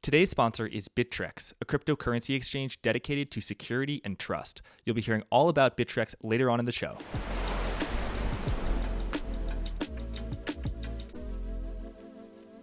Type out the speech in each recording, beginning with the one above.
Today's sponsor is Bittrex, a cryptocurrency exchange dedicated to security and trust. You'll be hearing all about Bittrex later on in the show.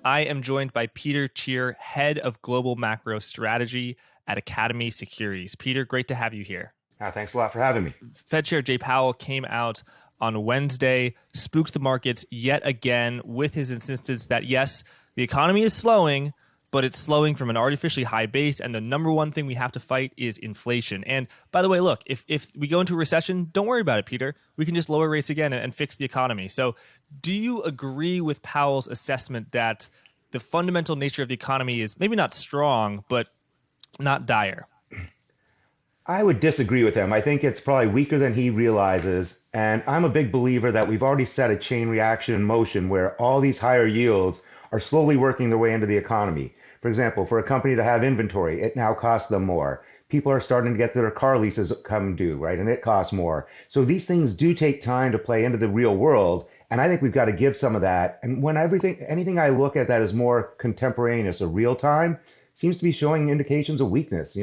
I am joined by Peter Tchir, Head of Global Macro Strategy at Academy Securities. Peter, great to have you here. Thanks a lot for having me. Fed Chair Jay Powell came out on Wednesday, spooked the markets yet again with his insistence that, yes, the economy is slowing, but it's slowing from an artificially high base, and the number one thing we have to fight is inflation. And by the way, look, if we go into a recession, don't worry about it, Peter. We can just lower rates again and fix the economy. So do you agree with Powell's assessment that the fundamental nature of the economy is maybe not strong, but not dire? I would disagree with him. I think it's probably weaker than he realizes. And I'm a big believer that we've already set a chain reaction in motion where all these higher yields are slowly working their way into the economy. For example, for a company to have inventory, it now costs them more. People are starting to get their car leases come due, right? And it costs more. So these things do take time to play into the real world. And I think we've got to give some of that. And when anything I look at that is more contemporaneous or real time, seems to be showing indications of weakness,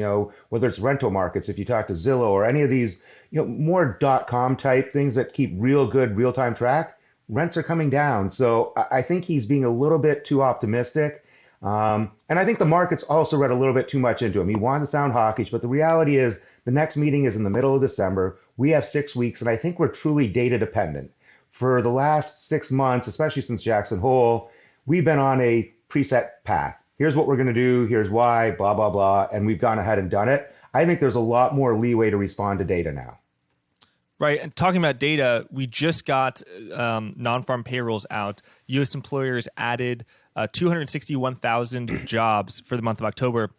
whether it's rental markets, if you talk to Zillow or any of these, more .com type things that keep real good real-time track, rents are coming down. So I think he's being a little bit too optimistic. And I think the market's also read a little bit too much into him. He wanted to sound hawkish, but the reality is the next meeting is in the middle of December. We have 6 weeks, and I think we're truly data dependent. For the last 6 months, especially since Jackson Hole, we've been on a preset path. Here's what we're going to do, here's why, blah, blah, blah, and we've gone ahead and done it. I think there's a lot more leeway to respond to data now. Right. And talking about data, we just got non-farm payrolls out. U.S. employers added 261,000 jobs for the month of October,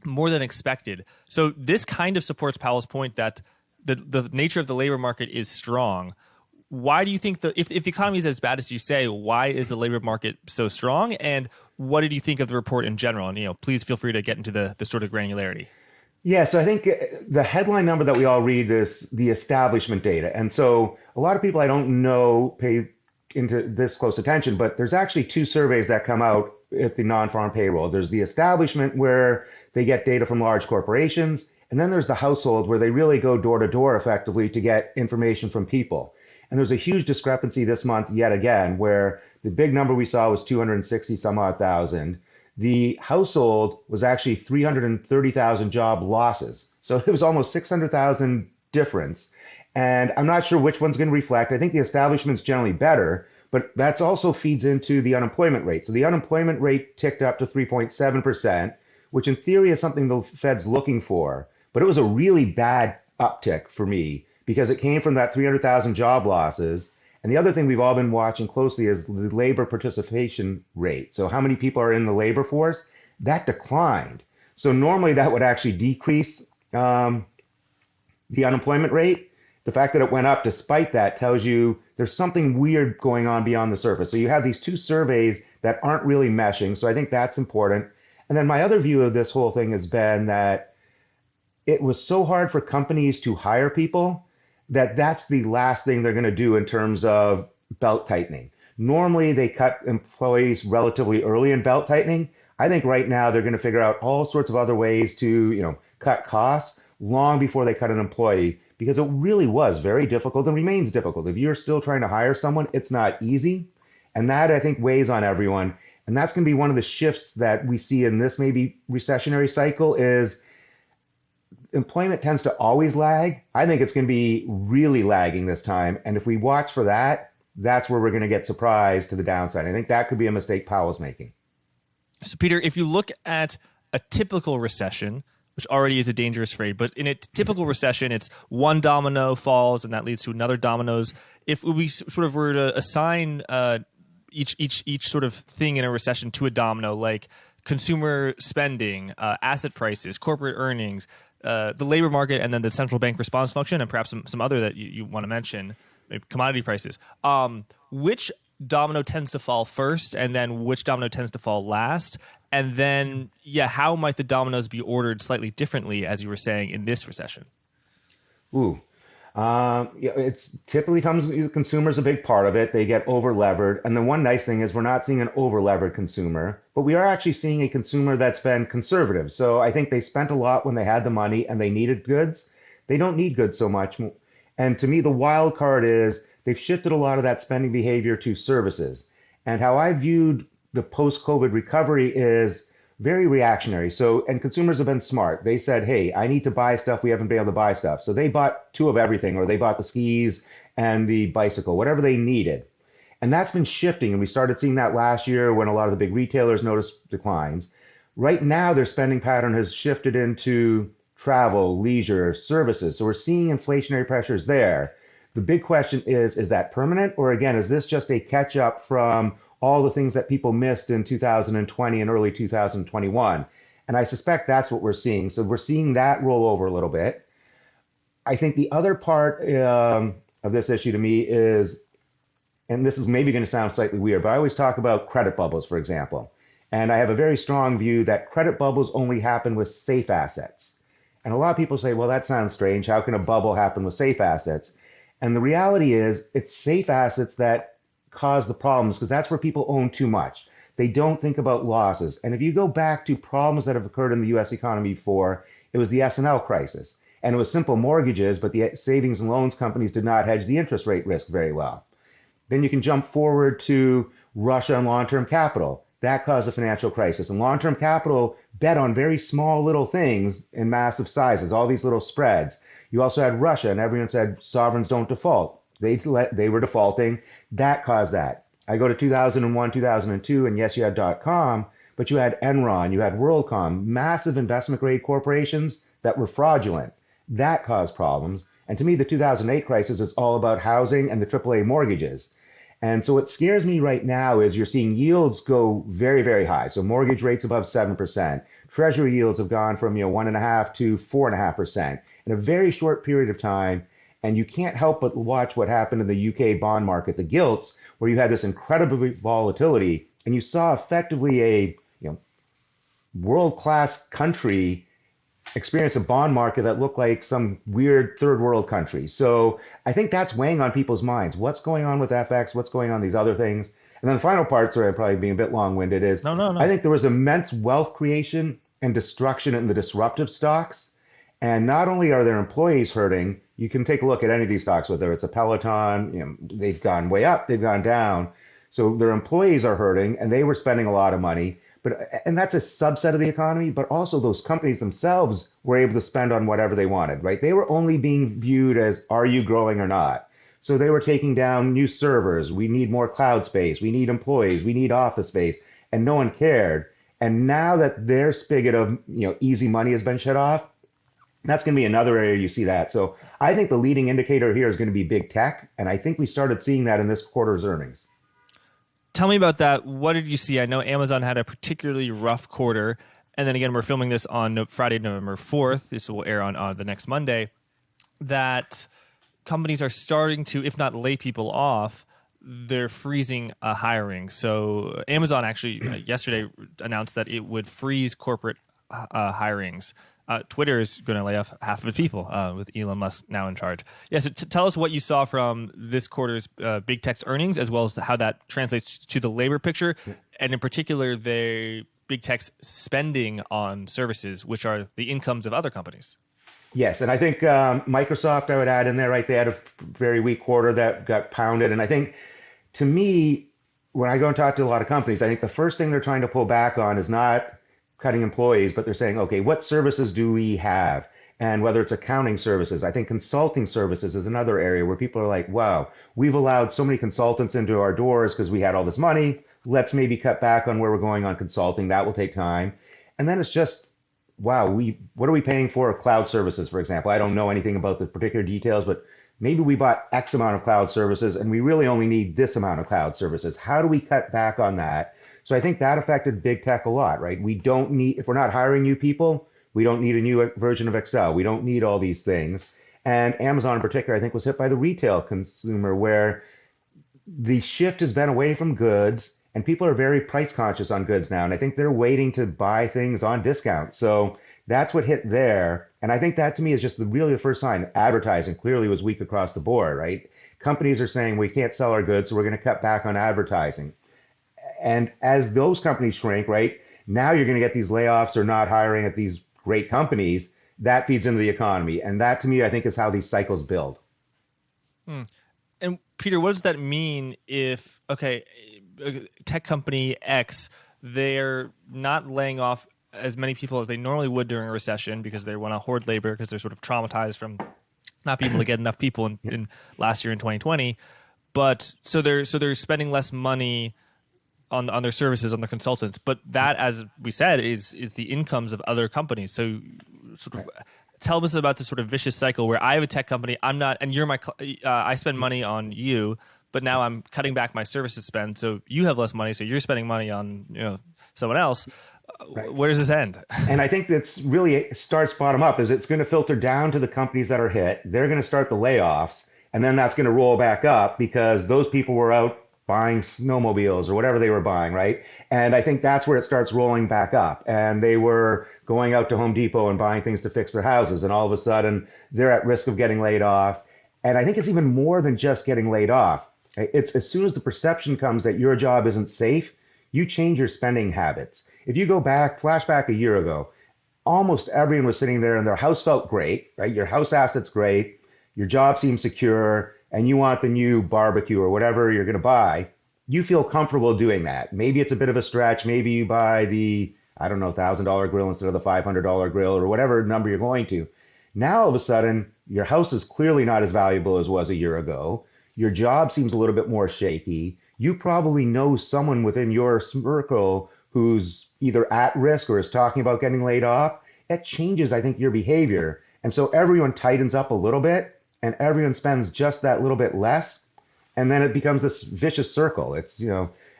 more than expected. So this kind of supports Powell's point that the nature of the labor market is strong. Why do you think if the economy is as bad as you say, why is the labor market so strong? And what did you think of the report in general? And please feel free to get into the sort of granularity. Yeah, so I think the headline number that we all read is the establishment data. And so a lot of people I don't know pay into this close attention, but there's actually 2 surveys that come out at the non-farm payroll. There's the establishment where they get data from large corporations. And then there's the household where they really go door to door effectively to get information from people. And there's a huge discrepancy this month yet again, where the big number we saw was 260 some odd thousand. The household was actually 330,000 job losses. So it was almost 600,000 difference. And I'm not sure which one's going to reflect. I think the establishment's generally better, but that also feeds into the unemployment rate. So the unemployment rate ticked up to 3.7%, which in theory is something the Fed's looking for. But it was a really bad uptick for me, because it came from that 300,000 job losses. And the other thing we've all been watching closely is the labor participation rate. So how many people are in the labor force? That declined. So normally that would actually decrease the unemployment rate. The fact that it went up despite that tells you there's something weird going on beyond the surface. So you have these 2 surveys that aren't really meshing. So I think that's important. And then my other view of this whole thing has been that it was so hard for companies to hire people that's the last thing they're going to do in terms of belt tightening. Normally, they cut employees relatively early in belt tightening. I think right now they're going to figure out all sorts of other ways to, cut costs long before they cut an employee, because it really was very difficult and remains difficult. If you're still trying to hire someone, it's not easy. And that, I think, weighs on everyone. And that's going to be one of the shifts that we see in this maybe recessionary cycle is employment tends to always lag. I think it's going to be really lagging this time. And if we watch for that, that's where we're going to get surprised to the downside. I think that could be a mistake Powell's making. So, Peter, if you look at a typical recession, which already is a dangerous phrase, but in a typical recession, it's one domino falls and that leads to another dominoes. If we sort of were to assign each sort of thing in a recession to a domino, like consumer spending, asset prices, corporate earnings, the labor market, and then the central bank response function, and perhaps some other that you want to mention, maybe commodity prices. Which domino tends to fall first, and then which domino tends to fall last? And then, how might the dominoes be ordered slightly differently, as you were saying, in this recession? It's typically comes, consumers a big part of it. They get over levered. And the one nice thing is we're not seeing an over levered consumer, but we are actually seeing a consumer that's been conservative. So I think they spent a lot when they had the money and they needed goods. They don't need goods so much. And to me, the wild card is they've shifted a lot of that spending behavior to services. And how I viewed the post-COVID recovery is very reactionary. So, and consumers have been smart. They said, hey, I need to buy stuff. We haven't been able to buy stuff. So they bought two of everything, or they bought the skis and the bicycle, whatever they needed. And that's been shifting. And we started seeing that last year when a lot of the big retailers noticed declines. Right now, their spending pattern has shifted into travel, leisure, services. So we're seeing inflationary pressures there. The big question is that permanent? Or again, is this just a catch up from all the things that people missed in 2020 and early 2021? And I suspect that's what we're seeing. So we're seeing that roll over a little bit. I think the other part of this issue to me is, and this is maybe going to sound slightly weird, but I always talk about credit bubbles, for example. And I have a very strong view that credit bubbles only happen with safe assets. And a lot of people say, well, that sounds strange. How can a bubble happen with safe assets? And the reality is it's safe assets that cause the problems because that's where people own too much. They don't think about losses. And if you go back to problems that have occurred in the US economy before, it was the S&L crisis. And it was simple mortgages, but the savings and loans companies did not hedge the interest rate risk very well. Then you can jump forward to Russia and long-term capital. That caused a financial crisis. And long-term capital bet on very small little things in massive sizes, all these little spreads. You also had Russia, and everyone said sovereigns don't default. They were defaulting. That caused that. I go to 2001, 2002, and yes, you had .com, but you had Enron, you had WorldCom, massive investment-grade corporations that were fraudulent. That caused problems. And to me, the 2008 crisis is all about housing and the AAA mortgages. And so what scares me right now is you're seeing yields go very, very high. So mortgage rates above 7%. Treasury yields have gone from 1.5% to 4.5% in a very short period of time. And you can't help but watch what happened in the UK bond market, the gilts, where you had this incredible volatility. And you saw effectively a world-class country experience a bond market that looked like some weird third world country. So I think that's weighing on people's minds. What's going on with FX? What's going on these other things? And then the final part, sorry, I'm probably being a bit long-winded, is No. I think there was immense wealth creation and destruction in the disruptive stocks. And not only are their employees hurting, you can take a look at any of these stocks, whether it's a Peloton, they've gone way up, they've gone down. So their employees are hurting and they were spending a lot of money. And that's a subset of the economy, but also those companies themselves were able to spend on whatever they wanted, right? They were only being viewed as, are you growing or not? So they were taking down new servers. We need more cloud space. We need employees. We need office space. And no one cared. And now that their spigot of easy money has been shut off, that's going to be another area you see that. So I think the leading indicator here is going to be big tech. And I think we started seeing that in this quarter's earnings. Tell me about that. What did you see? I know Amazon had a particularly rough quarter. And then again, we're filming this on Friday, November 4th. This will air on the next Monday. That companies are starting to, if not lay people off, they're freezing hiring. So Amazon actually yesterday announced that it would freeze corporate hirings. Twitter is going to lay off half of its people with Elon Musk now in charge. Yeah, so tell us what you saw from this quarter's big tech's earnings, as well as how that translates to the labor picture, and in particular, the big tech's spending on services, which are the incomes of other companies. Yes, and I think Microsoft, I would add in there, right? They had a very weak quarter that got pounded. And I think, to me, when I go and talk to a lot of companies, I think the first thing they're trying to pull back on is not cutting employees, but they're saying, okay, what services do we have? And whether it's accounting services, I think consulting services is another area where people are like, wow, we've allowed so many consultants into our doors because we had all this money. Let's maybe cut back on where we're going on consulting. That will take time. And then it's just, wow, what are we paying for cloud services, for example? I don't know anything about the particular details, but maybe we bought X amount of cloud services and we really only need this amount of cloud services. How do we cut back on that? So I think that affected big tech a lot, right? We don't need, if we're not hiring new people, we don't need a new version of Excel. We don't need all these things. And Amazon in particular, I think, was hit by the retail consumer, where the shift has been away from goods and people are very price conscious on goods now. And I think they're waiting to buy things on discount. So that's what hit there. And I think that to me is just really the first sign. Advertising clearly was weak across the board, right? Companies are saying we can't sell our goods, so we're going to cut back on advertising. And as those companies shrink, right, now you're going to get these layoffs or not hiring at these great companies. That feeds into the economy. And that to me, I think is how these cycles build. And Peter, what does that mean if, okay, tech company X, they're not laying off as many people as they normally would during a recession because they want to hoard labor because they're sort of traumatized from not being able to get enough people in last year in 2020. But so they're spending less money on their services, on their consultants. But that, as we said, is the incomes of other companies. So sort of tell us about this sort of vicious cycle where I have a tech company, I'm not, and you're I spend money on you, but now I'm cutting back my services spend. So you have less money, so you're spending money on someone else. Right. Where does this end? And I think that's really it starts bottom up. Is it's going to filter down to the companies that are hit. They're going to start the layoffs, and then that's going to roll back up because those people were out buying snowmobiles or whatever they were buying, right? And I think that's where it starts rolling back up. And they were going out to Home Depot and buying things to fix their houses, and all of a sudden they're at risk of getting laid off. And I think it's even more than just getting laid off. It's as soon as the perception comes that your job isn't safe, you change your spending habits. If you go back, flashback a year ago, almost everyone was sitting there and their house felt great, right? Your house asset's great, your job seems secure, and you want the new barbecue or whatever you're going to buy. You feel comfortable doing that. Maybe it's a bit of a stretch. Maybe you buy the, $1,000 grill instead of the $500 grill or whatever number you're going to. Now, all of a sudden, your house is clearly not as valuable as it was a year ago. Your job seems a little bit more shaky. You probably know someone within your circle who's either at risk or is talking about getting laid off. That changes, I think, your behavior. And so everyone tightens up a little bit and everyone spends just that little bit less. And then it becomes this vicious circle. It's,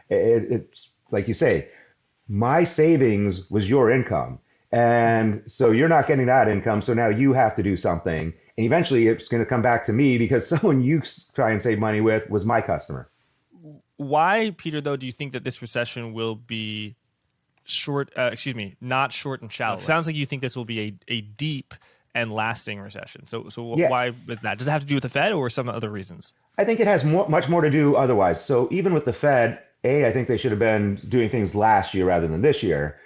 it's like you say, my savings was your income. And so you're not getting that income. So now you have to do something. And eventually it's going to come back to me because someone you try and save money with was my customer. Why, Peter, though, do you think that this recession will be not short and shallow? It sounds like you think this will be a deep and lasting recession. So yeah. Why is that? Does it have to do with the Fed or some other reasons? I think it has much more to do otherwise. So even with the Fed, I think they should have been doing things last year rather than this year.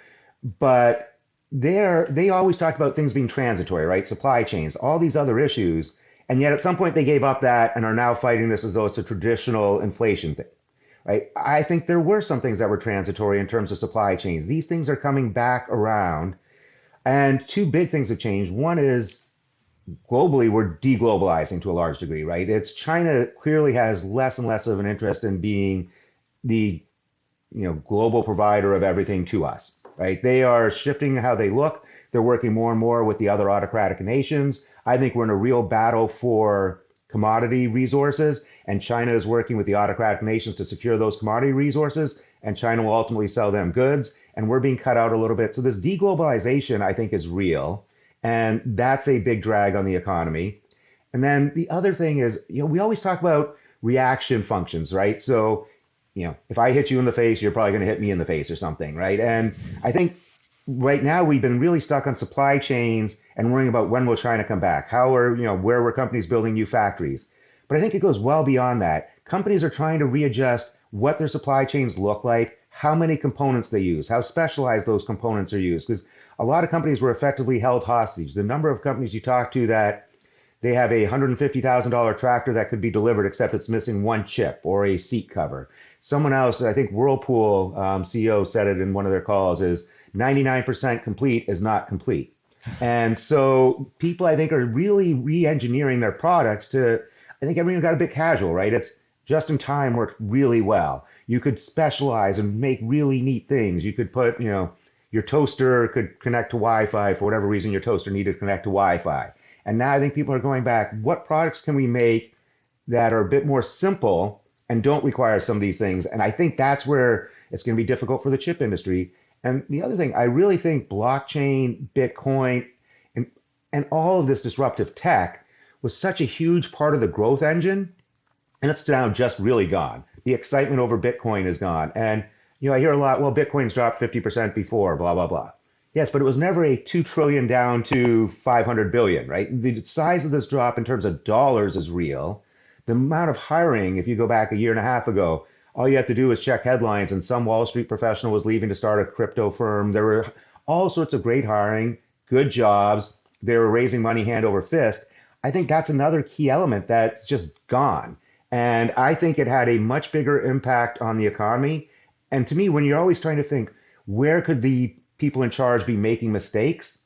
But they always talked about things being transitory, right? Supply chains, all these other issues. And yet at some point they gave up that and are now fighting this as though it's a traditional inflation thing. Right? I think there were some things that were transitory in terms of supply chains. These things are coming back around. And two big things have changed. One is globally, we're deglobalizing to a large degree, right? It's China clearly has less and less of an interest in being the global provider of everything to us, right? They are shifting how they look. They're working more and more with the other autocratic nations. I think we're in a real battle for commodity resources, and China is working with the autocratic nations to secure those commodity resources, and China will ultimately sell them goods, and we're being cut out a little bit. So this deglobalization, I think, is real, and that's a big drag on the economy. And then the other thing is, we always talk about reaction functions, right? So, if I hit you in the face, you're probably going to hit me in the face or something, right? And I think right now we've been really stuck on supply chains and worrying about when will China come back? Where were companies building new factories? But I think it goes well beyond that. Companies are trying to readjust what their supply chains look like, how many components they use, how specialized those components are used. Because a lot of companies were effectively held hostage. The number of companies you talk to that they have a $150,000 tractor that could be delivered except it's missing one chip or a seat cover. Someone else, I think Whirlpool CEO said it in one of their calls, is 99% complete is not complete. And so people, I think, are really re-engineering their products to, I think everyone got a bit casual, right? It's just in time worked really well. You could specialize and make really neat things. You could put, your toaster could connect to Wi-Fi for whatever reason your toaster needed to connect to Wi-Fi. And now I think people are going back, what products can we make that are a bit more simple and don't require some of these things? And I think that's where it's going to be difficult for the chip industry. And the other thing, I really think blockchain, Bitcoin, and all of this disruptive tech was such a huge part of the growth engine, and it's now just really gone. The excitement over Bitcoin is gone. And I hear a lot, well, Bitcoin's dropped 50% before, blah, blah, blah. Yes, but it was never a 2 trillion down to 500 billion, right? The size of this drop in terms of dollars is real. The amount of hiring, if you go back a year and a half ago, all you have to do is check headlines, and some Wall Street professional was leaving to start a crypto firm. There were all sorts of great hiring, good jobs. They were raising money hand over fist. I think that's another key element that's just gone. And I think it had a much bigger impact on the economy. And to me, when you're always trying to think, where could the people in charge be making mistakes?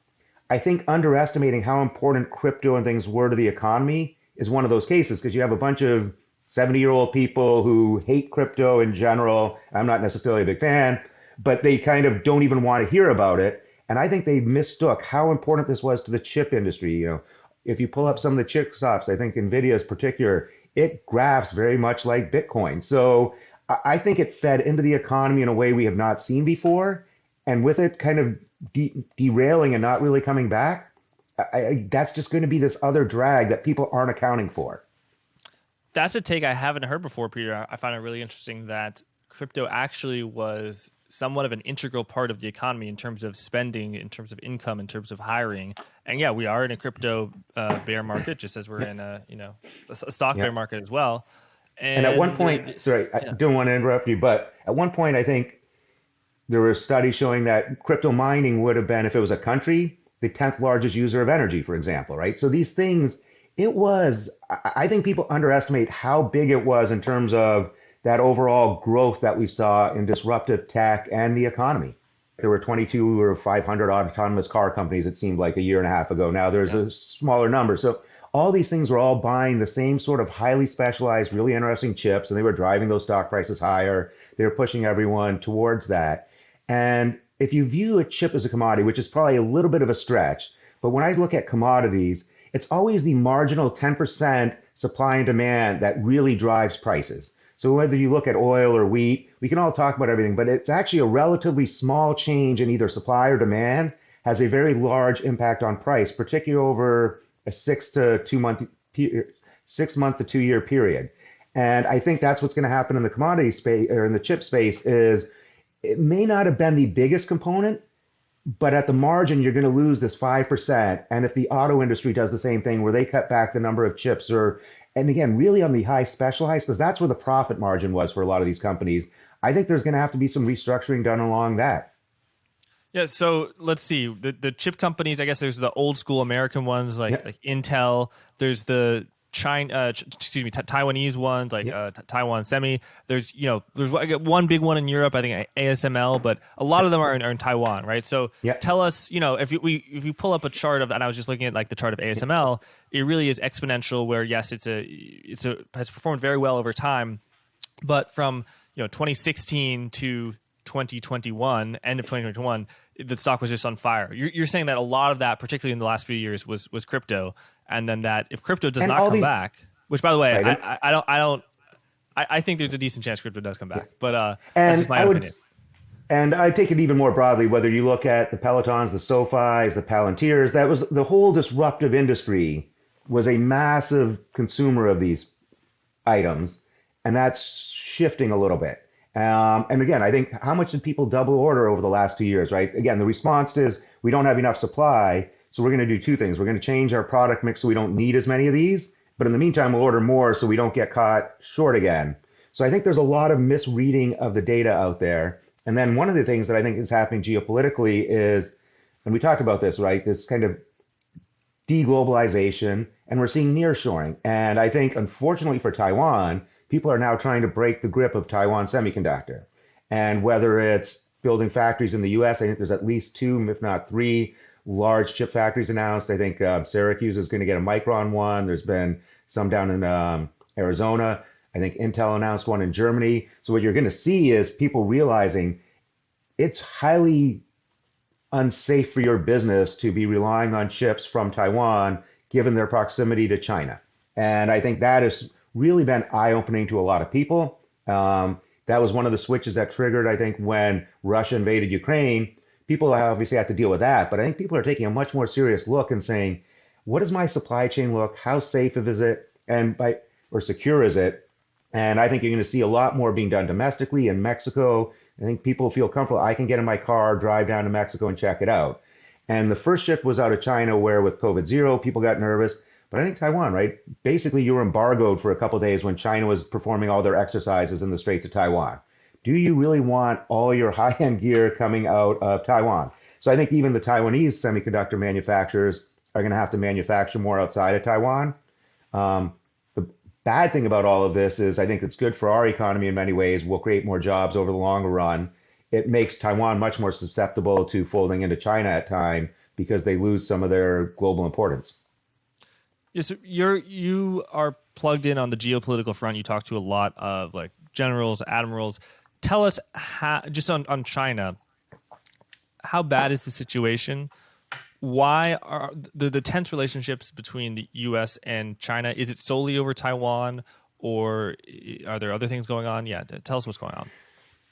I think underestimating how important crypto and things were to the economy is one of those cases, because you have a bunch of 70-year-old people who hate crypto in general. I'm not necessarily a big fan, but they kind of don't even want to hear about it. And I think they mistook how important this was to the chip industry. If you pull up some of the chip stocks, I think NVIDIA's particular, it graphs very much like Bitcoin. So I think it fed into the economy in a way we have not seen before. And with it kind of derailing and not really coming back, that's just going to be this other drag that people aren't accounting for. That's a take I haven't heard before, Peter. I find it really interesting that crypto actually was somewhat of an integral part of the economy in terms of spending, in terms of income, in terms of hiring. And yeah, we are in a crypto bear market, just as we're in a stock bear market as well. And at one point, sorry, I don't want to interrupt you, but at one point, I think there were studies showing that crypto mining would have been, if it was a country, the 10th largest user of energy, for example, right? So these things, I think people underestimate how big it was in terms of that overall growth that we saw in disruptive tech and the economy. There were 22 or 500 autonomous car companies, it seemed like a year and a half ago. Now there's a smaller number. So all these things were all buying the same sort of highly specialized, really interesting chips, and they were driving those stock prices higher. They were pushing everyone towards that. And if you view a chip as a commodity, which is probably a little bit of a stretch, but when I look at commodities, it's always the marginal 10% supply and demand that really drives prices. So whether you look at oil or wheat, we can all talk about everything, but it's actually a relatively small change in either supply or demand has a very large impact on price, particularly over a 6 month to 2 year period. And I think that's what's going to happen in the commodity space or in the chip space is it may not have been the biggest component, but at the margin, you're going to lose this 5%. And if the auto industry does the same thing where they cut back the number of chips and again, really on the high specialized, because that's where the profit margin was for a lot of these companies, I think there's going to have to be some restructuring done along that. Yeah, so let's see. The chip companies, I guess there's the old school American ones like Intel. There's the Taiwanese ones like Taiwan Semi. There's one big one in Europe, I think ASML, but a lot of them are in Taiwan, right? So tell us, if you pull up a chart of, and I was just looking at like the chart of ASML, it really is exponential. Where yes, it's has performed very well over time, but from 2016 to 2021, end of 2021, the stock was just on fire. You're saying that a lot of that, particularly in the last few years, was crypto. And then that if crypto does not come back, which by the way, right, I think there's a decent chance crypto does come back, but that's just my opinion. And I take it even more broadly, whether you look at the Pelotons, the SoFis, the Palantirs, that was the whole disruptive industry was a massive consumer of these items. And that's shifting a little bit. And again, I think how much did people double order over the last 2 years, right? Again, the response is we don't have enough supply. So we're going to do two things. We're going to change our product mix so we don't need as many of these. But in the meantime, we'll order more so we don't get caught short again. So I think there's a lot of misreading of the data out there. And then one of the things that I think is happening geopolitically is, and we talked about this, right, this kind of deglobalization, and we're seeing nearshoring. And I think, unfortunately for Taiwan, people are now trying to break the grip of Taiwan Semiconductor. And whether it's building factories in the US, I think there's at least 2, if not 3, large chip factories announced. I think Syracuse is going to get a Micron one. There's been some down in Arizona. I think Intel announced one in Germany. So what you're going to see is people realizing it's highly unsafe for your business to be relying on chips from Taiwan, given their proximity to China. And I think that has really been eye-opening to a lot of people. That was one of the switches that triggered, I think, when Russia invaded Ukraine. People obviously have to deal with that, but I think people are taking a much more serious look and saying, what does my supply chain look? How safe is it? Or secure is it? And I think you're going to see a lot more being done domestically in Mexico. I think people feel comfortable. I can get in my car, drive down to Mexico and check it out. And the first shift was out of China, where with COVID zero, people got nervous. But I think Taiwan, right? Basically, you were embargoed for a couple of days when China was performing all their exercises in the Straits of Taiwan. Do you really want all your high-end gear coming out of Taiwan? So I think even the Taiwanese semiconductor manufacturers are going to have to manufacture more outside of Taiwan. The bad thing about all of this is I think it's good for our economy in many ways. We'll create more jobs over the longer run. It makes Taiwan much more susceptible to folding into China at time because they lose some of their global importance. Yes, you are plugged in on the geopolitical front. You talk to a lot of like generals, admirals. Tell us how, just on China, how bad is the situation? Why are the tense relationships between the U.S. and China? Is it solely over Taiwan, or are there other things going on? Yeah, tell us what's going on.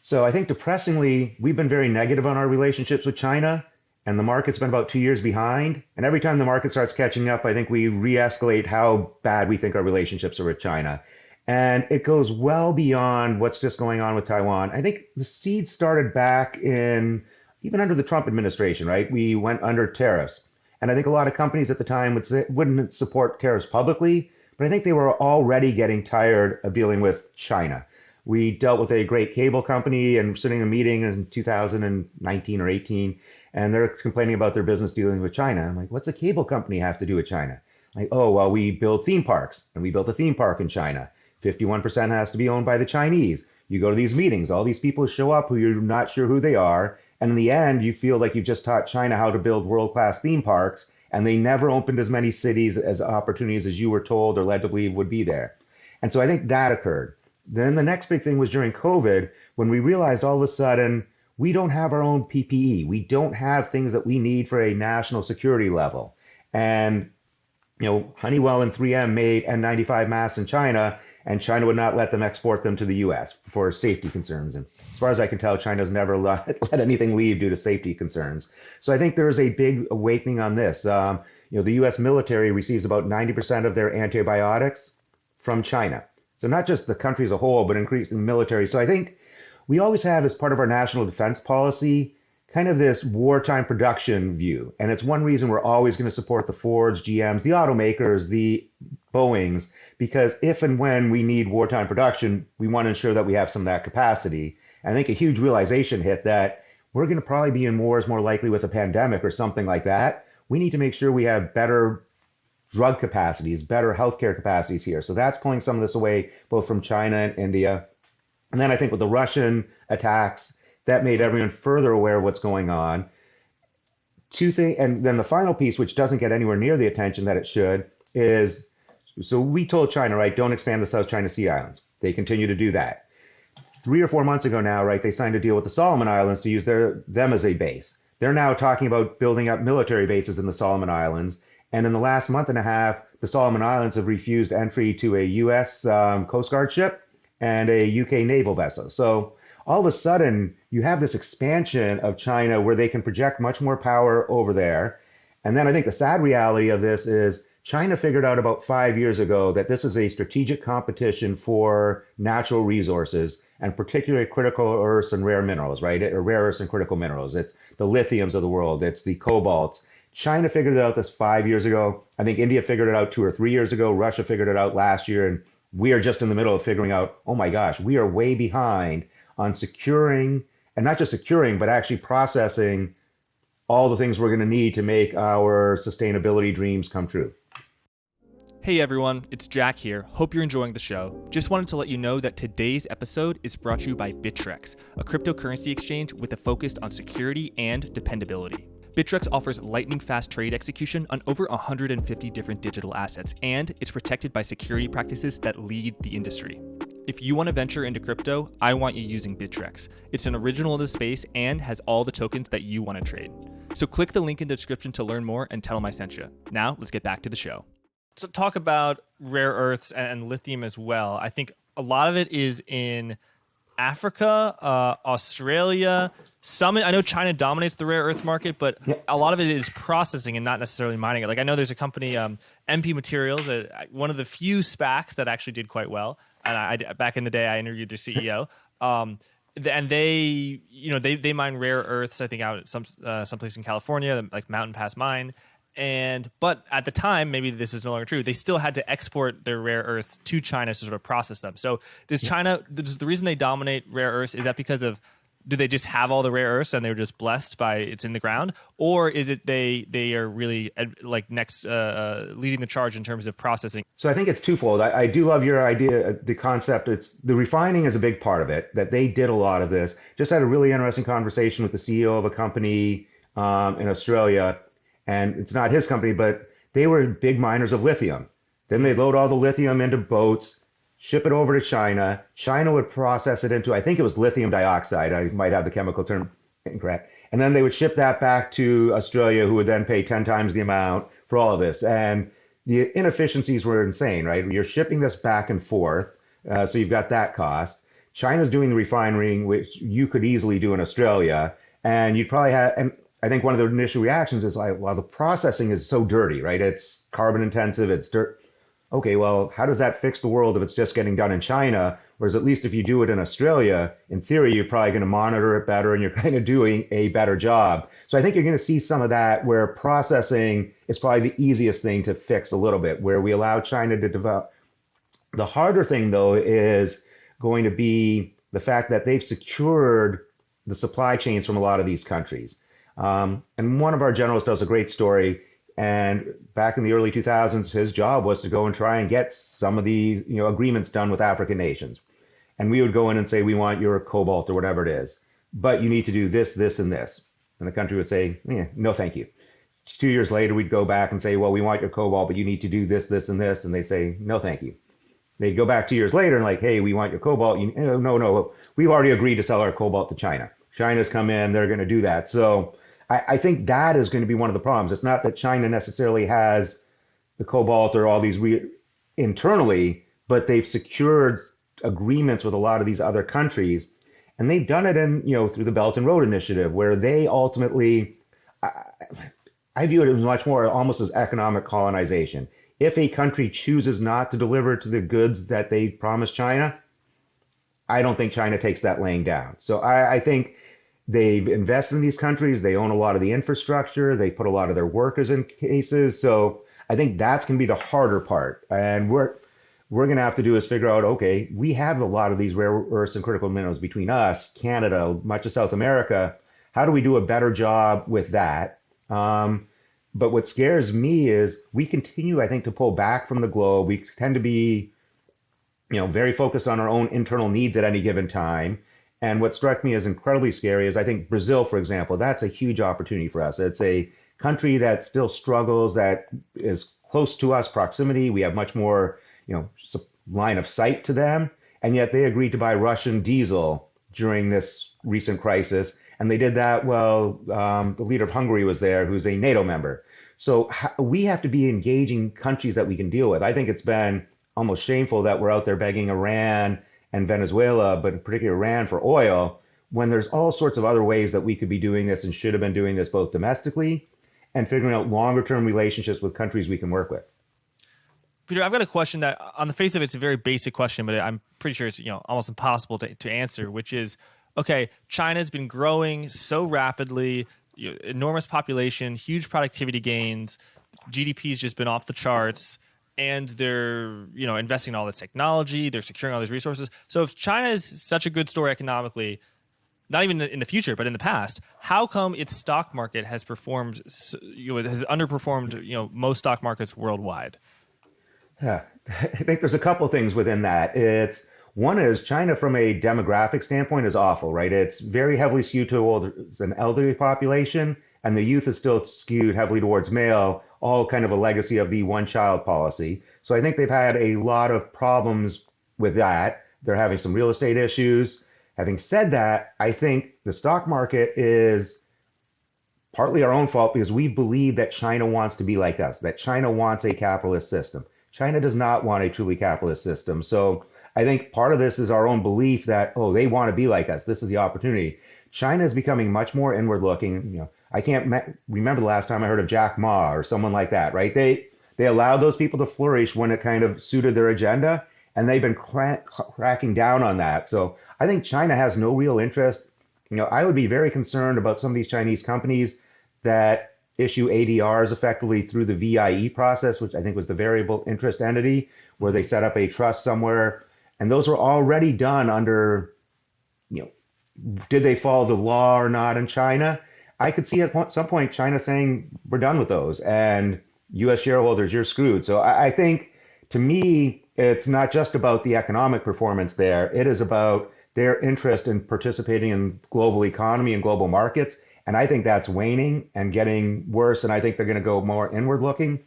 So I think depressingly, we've been very negative on our relationships with China, and the market's been about 2 years behind. And every time the market starts catching up, I think we re-escalate how bad we think our relationships are with China. And it goes well beyond what's just going on with Taiwan. I think the seeds started back in, even under the Trump administration, right? We went under tariffs. And I think a lot of companies at the time wouldn't support tariffs publicly, but I think they were already getting tired of dealing with China. We dealt with a great cable company and sitting in a meeting in 2019 or 18, and they're complaining about their business dealing with China. I'm like, what's a cable company have to do with China? Like, oh, well, we build theme parks, and we built a theme park in China. 51% has to be owned by the Chinese. You go to these meetings, all these people show up who you're not sure who they are. And in the end, you feel like you've just taught China how to build world-class theme parks, and they never opened as many cities as opportunities as you were told or led to believe would be there. And so I think that occurred. Then the next big thing was during COVID, when we realized all of a sudden, we don't have our own PPE. We don't have things that we need for a national security level. And Honeywell and 3M made N95 masks in China, and China would not let them export them to the US for safety concerns. And as far as I can tell, China's never let anything leave due to safety concerns. So I think there is a big awakening on this. The US military receives about 90% of their antibiotics from China. So not just the country as a whole, but increasing military. So I think we always have, as part of our national defense policy, kind of this wartime production view. And it's one reason we're always going to support the Fords, GMs, the automakers, the Boeings, because if and when we need wartime production, we want to ensure that we have some of that capacity. And I think a huge realization hit that we're going to probably be in wars more likely with a pandemic or something like that. We need to make sure we have better drug capacities, better healthcare capacities here. So that's pulling some of this away, both from China and India. And then I think with the Russian attacks, that made everyone further aware of what's going on. And then the final piece, which doesn't get anywhere near the attention that it should, is, so we told China, right, don't expand the South China Sea Islands. They continue to do that. 3 or 4 months ago now, right, they signed a deal with the Solomon Islands to use them as a base. They're now talking about building up military bases in the Solomon Islands. And in the last month and a half, the Solomon Islands have refused entry to a U.S. Coast Guard ship and a U.K. naval vessel. So all of a sudden, you have this expansion of China where they can project much more power over there. And then I think the sad reality of this is China figured out about 5 years ago that this is a strategic competition for natural resources, and particularly critical earths and rare minerals, right? Or rare earths and critical minerals. It's the lithiums of the world. It's the cobalts. China figured it out this 5 years ago. I think India figured it out 2 or 3 years ago. Russia figured it out last year. And we are just in the middle of figuring out, oh my gosh, we are way behind on securing, and not just securing, but actually processing all the things we're going to need to make our sustainability dreams come true. Hey everyone, it's Jack here. Hope you're enjoying the show. Just wanted to let you know that today's episode is brought to you by Bittrex, a cryptocurrency exchange with a focus on security and dependability. Bittrex offers lightning-fast trade execution on over 150 different digital assets, and it's protected by security practices that lead the industry. If you want to venture into crypto, I want you using Bittrex. It's an original in the space and has all the tokens that you want to trade. So click the link in the description to learn more and tell them I sent you. Now, let's get back to the show. So talk about rare earths and lithium as well. I think a lot of it is in Africa, Australia. I know China dominates the rare earth market, but a lot of it is processing and not necessarily mining it. Like I know there's a company, MP Materials, one of the few SPACs that actually did quite well. and back in the day I interviewed their CEO. And they mine rare earths, I think, out at someplace in California, like Mountain Pass Mine. But at the time, maybe this is no longer true, they still had to export their rare earths to China to sort of process them. So does the reason they dominate rare earths, is that because of, do they just have all the rare earths and they were just blessed by it's in the ground? Or is it they are really like leading the charge in terms of processing? So I think it's twofold. I do love your idea, the concept. It's the refining is a big part of it, that they did a lot of this. Just had a really interesting conversation with the CEO of a company in Australia. And it's not his company, but they were big miners of lithium. Then they load all the lithium into boats, ship it over to China. China would process it into, I think it was lithium dioxide. I might have the chemical term incorrect. And then they would ship that back to Australia, who would then pay 10 times the amount for all of this. And the inefficiencies were insane, right? You're shipping this back and forth. So you've got that cost. China's doing the refining, which you could easily do in Australia. And you'd probably have, and I think one of the initial reactions is like, well, the processing is so dirty, right? It's carbon intensive, it's dirt. Okay, well, how does that fix the world if it's just getting done in China? Whereas at least if you do it in Australia, in theory, you're probably going to monitor it better and you're kind of doing a better job. So I think you're going to see some of that where processing is probably the easiest thing to fix a little bit, where we allow China to develop. The harder thing, though, is going to be the fact that they've secured the supply chains from a lot of these countries. And one of our generals tells a great story. And back in the early 2000s, his job was to go and try and get some of these, agreements done with African nations. And we would go in and say, we want your cobalt or whatever it is, but you need to do this, this, and this. And the country would say, no, thank you. 2 years later, we'd go back and say, well, we want your cobalt, but you need to do this, this, and this. And they'd say, no, thank you. They'd go back 2 years later and like, hey, we want your cobalt. No, we've already agreed to sell our cobalt to China. China's come in, they're going to do that. So I think that is going to be one of the problems. It's not that China necessarily has the cobalt or all these internally, but they've secured agreements with a lot of these other countries. And they've done it in, through the Belt and Road Initiative, where they ultimately, I view it as much more almost as economic colonization. If a country chooses not to deliver to the goods that they promised China, I don't think China takes that laying down. So I think they've invested in these countries. They own a lot of the infrastructure. They put a lot of their workers in cases. So I think that's going to be the harder part. And we're going to have to do is figure out, okay, we have a lot of these rare earths and critical minerals between us, Canada, much of South America. How do we do a better job with that? But what scares me is we continue, I think, to pull back from the globe. We tend to be, very focused on our own internal needs at any given time. And what struck me as incredibly scary is I think Brazil, for example, that's a huge opportunity for us. It's a country that still struggles, that is close to us, proximity. We have much more, line of sight to them. And yet they agreed to buy Russian diesel during this recent crisis. And they did that while the leader of Hungary was there, who's a NATO member. So we have to be engaging countries that we can deal with. I think it's been almost shameful that we're out there begging Iran and Venezuela, but in particular Iran, for oil, when there's all sorts of other ways that we could be doing this and should have been doing this both domestically and figuring out longer term relationships with countries we can work with. Peter, I've got a question that on the face of it, it's a very basic question, but I'm pretty sure it's almost impossible to answer, which is, okay, China's been growing so rapidly, enormous population, huge productivity gains, GDP's just been off the charts, and they're investing in all this technology, they're securing all these resources. So if China is such a good story economically, not even in the future, but in the past, how come its stock market has performed, has underperformed, most stock markets worldwide? Yeah, I think there's a couple things within that. One is China from a demographic standpoint is awful, right? It's very heavily skewed towards an elderly population, and the youth is still skewed heavily towards male, all kind of a legacy of the one-child policy. So I think they've had a lot of problems with that. They're having some real estate issues. Having said that, I think the stock market is partly our own fault because we believe that China wants to be like us, that China wants a capitalist system. China does not want a truly capitalist system. So I think part of this is our own belief that, they want to be like us. This is the opportunity. China is becoming much more inward looking. I can't remember the last time I heard of Jack Ma or someone like that, right? They allowed those people to flourish when it kind of suited their agenda. and they've been cracking down on that. So I think China has no real interest. I would be very concerned about some of these Chinese companies that issue ADRs effectively through the VIE process, which I think was the variable interest entity, where they set up a trust somewhere. And those were already done under, did they follow the law or not in China? I could see at some point China saying, we're done with those. And US shareholders, you're screwed. So I think, to me, it's not just about the economic performance there. It is about their interest in participating in global economy and global markets. And I think that's waning and getting worse. And I think they're going to go more inward looking.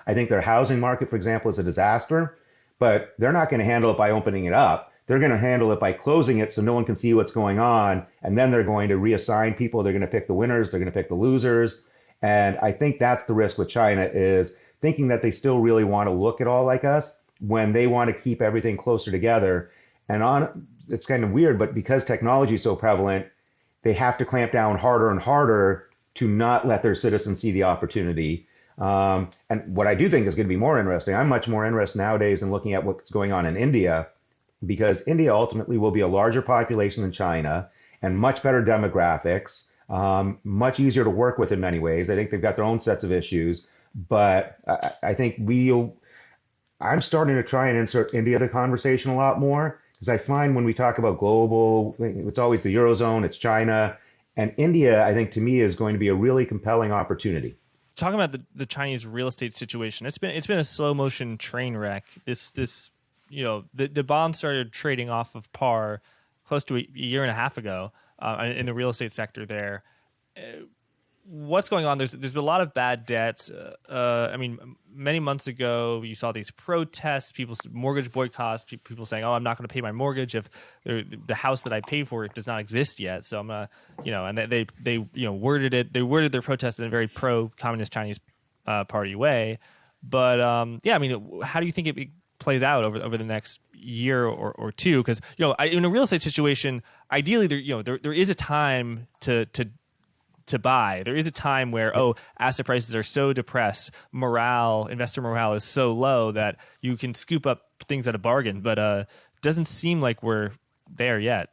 I think their housing market, for example, is a disaster, but they're not going to handle it by opening it up. They're going to handle it by closing it so no one can see what's going on. And then they're going to reassign people. They're going to pick the winners. They're going to pick the losers. And I think that's the risk with China, is thinking that they still really want to look at all like us when they want to keep everything closer together. And it's kind of weird, but because technology is so prevalent, they have to clamp down harder and harder to not let their citizens see the opportunity. And what I do think is going to be more interesting, I'm much more interested nowadays in looking at what's going on in India, because India ultimately will be a larger population than China and much better demographics, much easier to work with in many ways. I think they've got their own sets of issues, but I think I'm starting to try and insert India in the conversation a lot more, because I find when we talk about global, it's always the Eurozone, it's China, and India, I think, to me, is going to be a really compelling opportunity. Talking about the Chinese real estate situation, it's been a slow motion train wreck. The bonds started trading off of par close to a year and a half ago in the real estate sector there. What's going on? There's been a lot of bad debt. Many months ago, you saw these protests, people's mortgage boycotts, people saying, "Oh, I'm not going to pay my mortgage if the house that I pay for it does not exist yet." So I'm gonna, and they worded it. They worded their protest in a very pro-communist Chinese party way. But how do you think it plays out over the next year or two? Because in a real estate situation, ideally there is a time to buy. There is a time where, asset prices are so depressed, investor morale is so low that you can scoop up things at a bargain, but doesn't seem like we're there yet.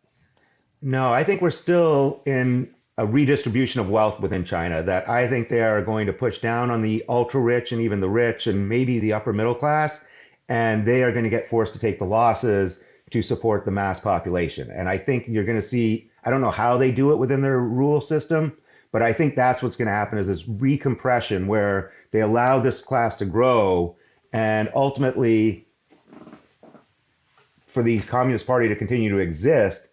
No, I think we're still in a redistribution of wealth within China, that I think they are going to push down on the ultra rich and even the rich and maybe the upper middle class, and they are going to get forced to take the losses to support the mass population. And I think you're going to see, I don't know how they do it within their rule system, but I think that's what's going to happen, is this recompression where they allow this class to grow, and ultimately for the Communist Party to continue to exist,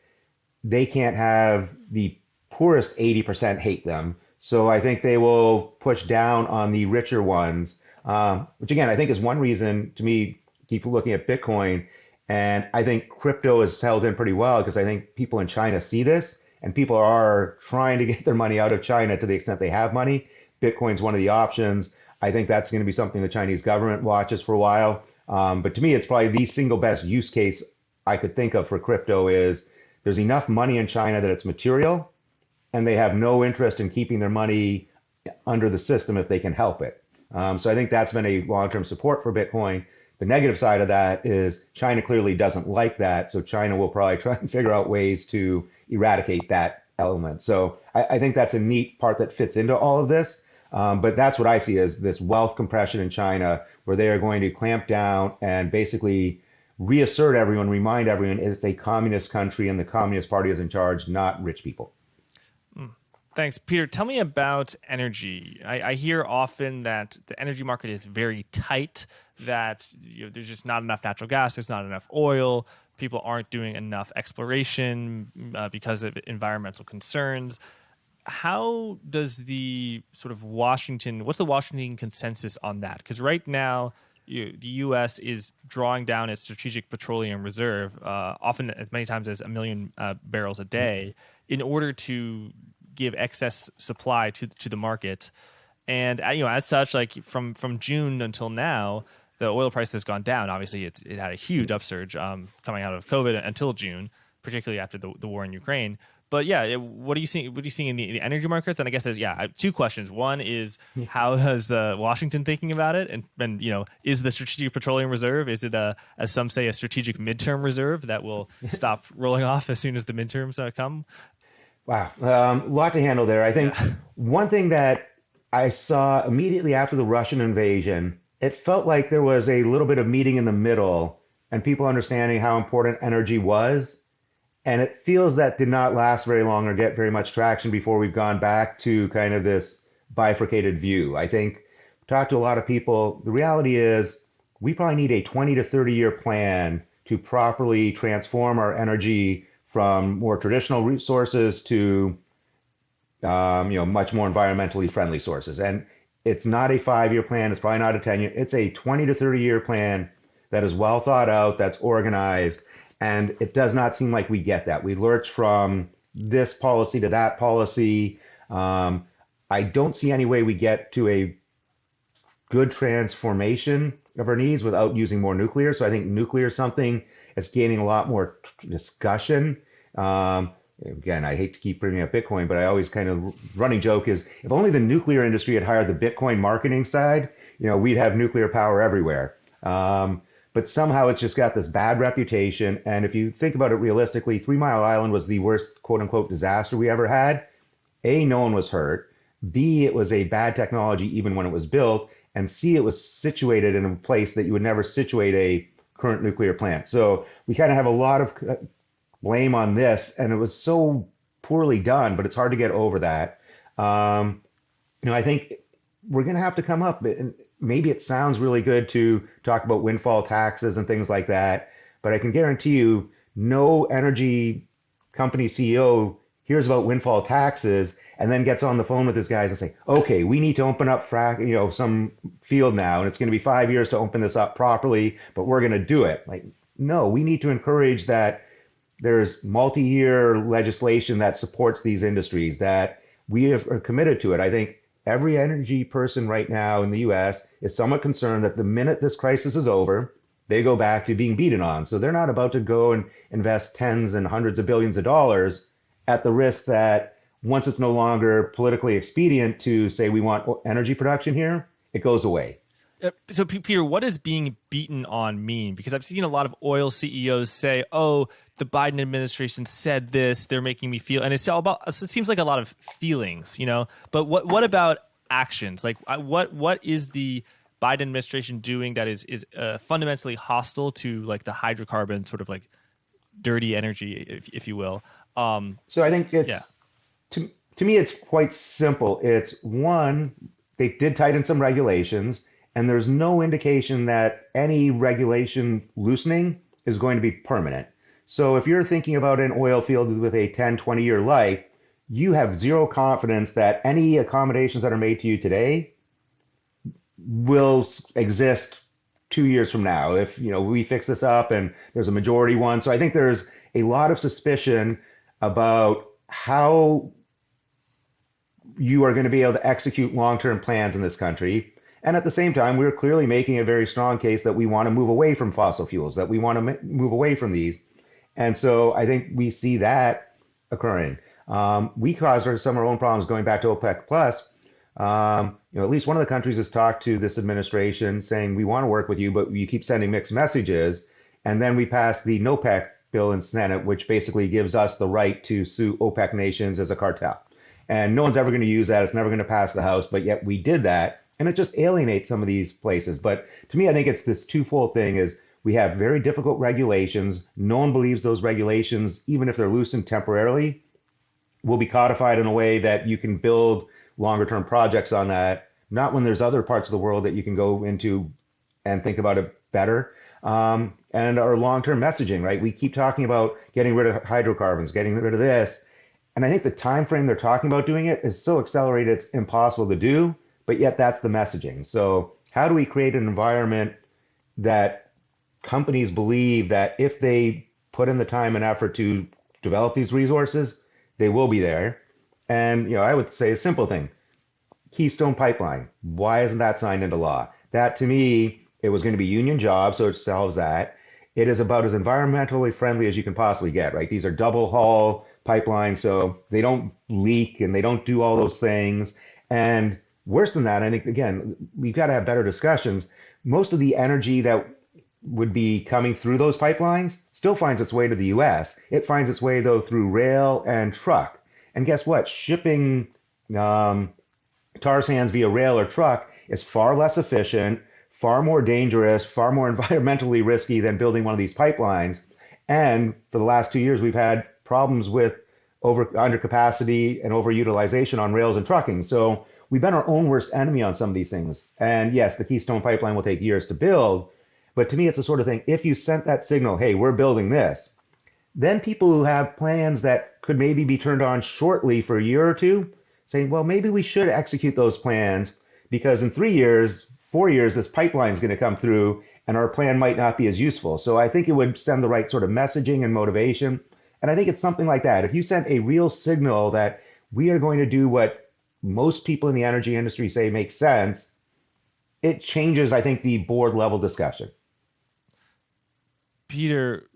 they can't have the poorest 80% hate them. So I think they will push down on the richer ones, which again, I think is one reason to me keep looking at Bitcoin. And I think crypto is held in pretty well, because I think people in China see this, and people are trying to get their money out of China to the extent they have money. Bitcoin's one of the options. I think that's going to be something the Chinese government watches for a while. But to me, it's probably the single best use case I could think of for crypto is there's enough money in China that it's material, and they have no interest in keeping their money under the system if they can help it. So I think that's been a long-term support for Bitcoin. The negative side of that is China clearly doesn't like that. So China will probably try and figure out ways to eradicate that element. So I think that's a neat part that fits into all of this. But that's what I see as this wealth compression in China, where they are going to clamp down and basically reassert everyone, remind everyone it's a communist country and the Communist Party is in charge, not rich people. Thanks, Peter. Tell me about energy. I hear often that the energy market is very tight, that there's just not enough natural gas, there's not enough oil, people aren't doing enough exploration because of environmental concerns. How does what's the Washington consensus on that? Because right now, the U.S. is drawing down its strategic petroleum reserve, often as many times as 1 million barrels a day, in order to give excess supply to the market. And as such, like from June until now, the oil price has gone down. Obviously, it had a huge upsurge coming out of COVID until June, particularly after the war in Ukraine. But yeah, what are you seeing? What are you seeing in the energy markets? And I guess there's I have two questions. One is how is Washington thinking about it? And is the Strategic Petroleum Reserve, is it as some say, a strategic midterm reserve that will stop rolling off as soon as the midterms come? Wow, a lot to handle there. I think Yeah. one thing that I saw immediately after the Russian invasion, it felt like there was a little bit of meeting in the middle and people understanding how important energy was. And it feels that did not last very long or get very much traction before we've gone back to kind of this bifurcated view. I think, talk to a lot of people, the reality is we probably need a 20 to 30-year plan to properly transform our energy from more traditional resources to much more environmentally friendly sources. And it's not a 5-year plan. It's probably not a 10-year. It's a 20 to 30-year plan that is well thought out, that's organized. And it does not seem like we get that. We lurch from this policy to that policy. I don't see any way we get to a good transformation of our needs without using more nuclear. So I think nuclear is something that's gaining a lot more discussion. Again, I hate to keep bringing up Bitcoin, but I always kind of running joke is if only the nuclear industry had hired the Bitcoin marketing side, we'd have nuclear power everywhere. But somehow it's just got this bad reputation. And if you think about it realistically, 3 Mile Island was the worst quote unquote disaster we ever had. A, no one was hurt. B, it was a bad technology even when it was built. And C, it was situated in a place that you would never situate a current nuclear plant. So we kind of have a lot of blame on this, and it was so poorly done, but it's hard to get over that. I think we're going to have to come up, and maybe it sounds really good to talk about windfall taxes and things like that, but I can guarantee you no energy company CEO hears about windfall taxes and then gets on the phone with his guys and say, okay, we need to open up some field now, and it's going to be 5 years to open this up properly, but we're going to do it. Like, no, we need to encourage that there's multi-year legislation that supports these industries, that we are committed to it. I think every energy person right now in the US is somewhat concerned that the minute this crisis is over, they go back to being beaten on. So they're not about to go and invest tens and hundreds of billions of dollars at the risk that once it's no longer politically expedient to say we want energy production here, it goes away. So, Peter, what does being beaten on mean? Because I've seen a lot of oil CEOs say, "Oh, the Biden administration said this; they're making me feel," and it's all about. It seems like a lot of feelings, But what about actions? Like, what is the Biden administration doing that is fundamentally hostile to like the hydrocarbon sort of like dirty energy, if you will? So I think it's to me it's quite simple. It's one, they did tighten some regulations. And there's no indication that any regulation loosening is going to be permanent. So if you're thinking about an oil field with a 10, 20-year life, you have zero confidence that any accommodations that are made to you today will exist 2 years from now. If we fix this up and there's a majority one. So I think there's a lot of suspicion about how you are going to be able to execute long-term plans in this country. And at the same time, we're clearly making a very strong case that we want to move away from fossil fuels, that we want to move away from these. And so I think we see that occurring. We caused some of our own problems going back to OPEC plus. At least one of the countries has talked to this administration saying, we want to work with you, but you keep sending mixed messages. And then we passed the NOPEC bill in Senate, which basically gives us the right to sue OPEC nations as a cartel. And no one's ever going to use that. It's never going to pass the House, but yet we did that. And it just alienates some of these places. But to me, I think it's this twofold thing is we have very difficult regulations. No one believes those regulations, even if they're loosened temporarily, will be codified in a way that you can build longer term projects on that. Not when there's other parts of the world that you can go into and think about it better. And our long-term messaging, right? We keep talking about getting rid of hydrocarbons, getting rid of this. And I think the time frame they're talking about doing it is so accelerated, it's impossible to do. But yet that's the messaging. So how do we create an environment that companies believe that if they put in the time and effort to develop these resources, they will be there? And I would say a simple thing, Keystone Pipeline. Why isn't that signed into law? That to me, it was going to be union jobs, so it solves that. It is about as environmentally friendly as you can possibly get, right? These are double hull pipelines so they don't leak and they don't do all those things. And worse than that, I think, again, we've got to have better discussions. Most of the energy that would be coming through those pipelines still finds its way to the US. It finds its way, though, through rail and truck. And guess what? Shipping tar sands via rail or truck is far less efficient, far more dangerous, far more environmentally risky than building one of these pipelines. And for the last 2 years, we've had problems with undercapacity and overutilization on rails and trucking. So we've been our own worst enemy on some of these things. And yes, the Keystone Pipeline will take years to build. But to me, it's the sort of thing, if you sent that signal, hey, we're building this, then people who have plans that could maybe be turned on shortly for a year or two, saying, well, maybe we should execute those plans because in 3 years, 4 years, this pipeline is going to come through and our plan might not be as useful. So I think it would send the right sort of messaging and motivation. And I think it's something like that. If you sent a real signal that we are going to do what most people in the energy industry say makes sense, it changes, I think, the board level discussion. Peter,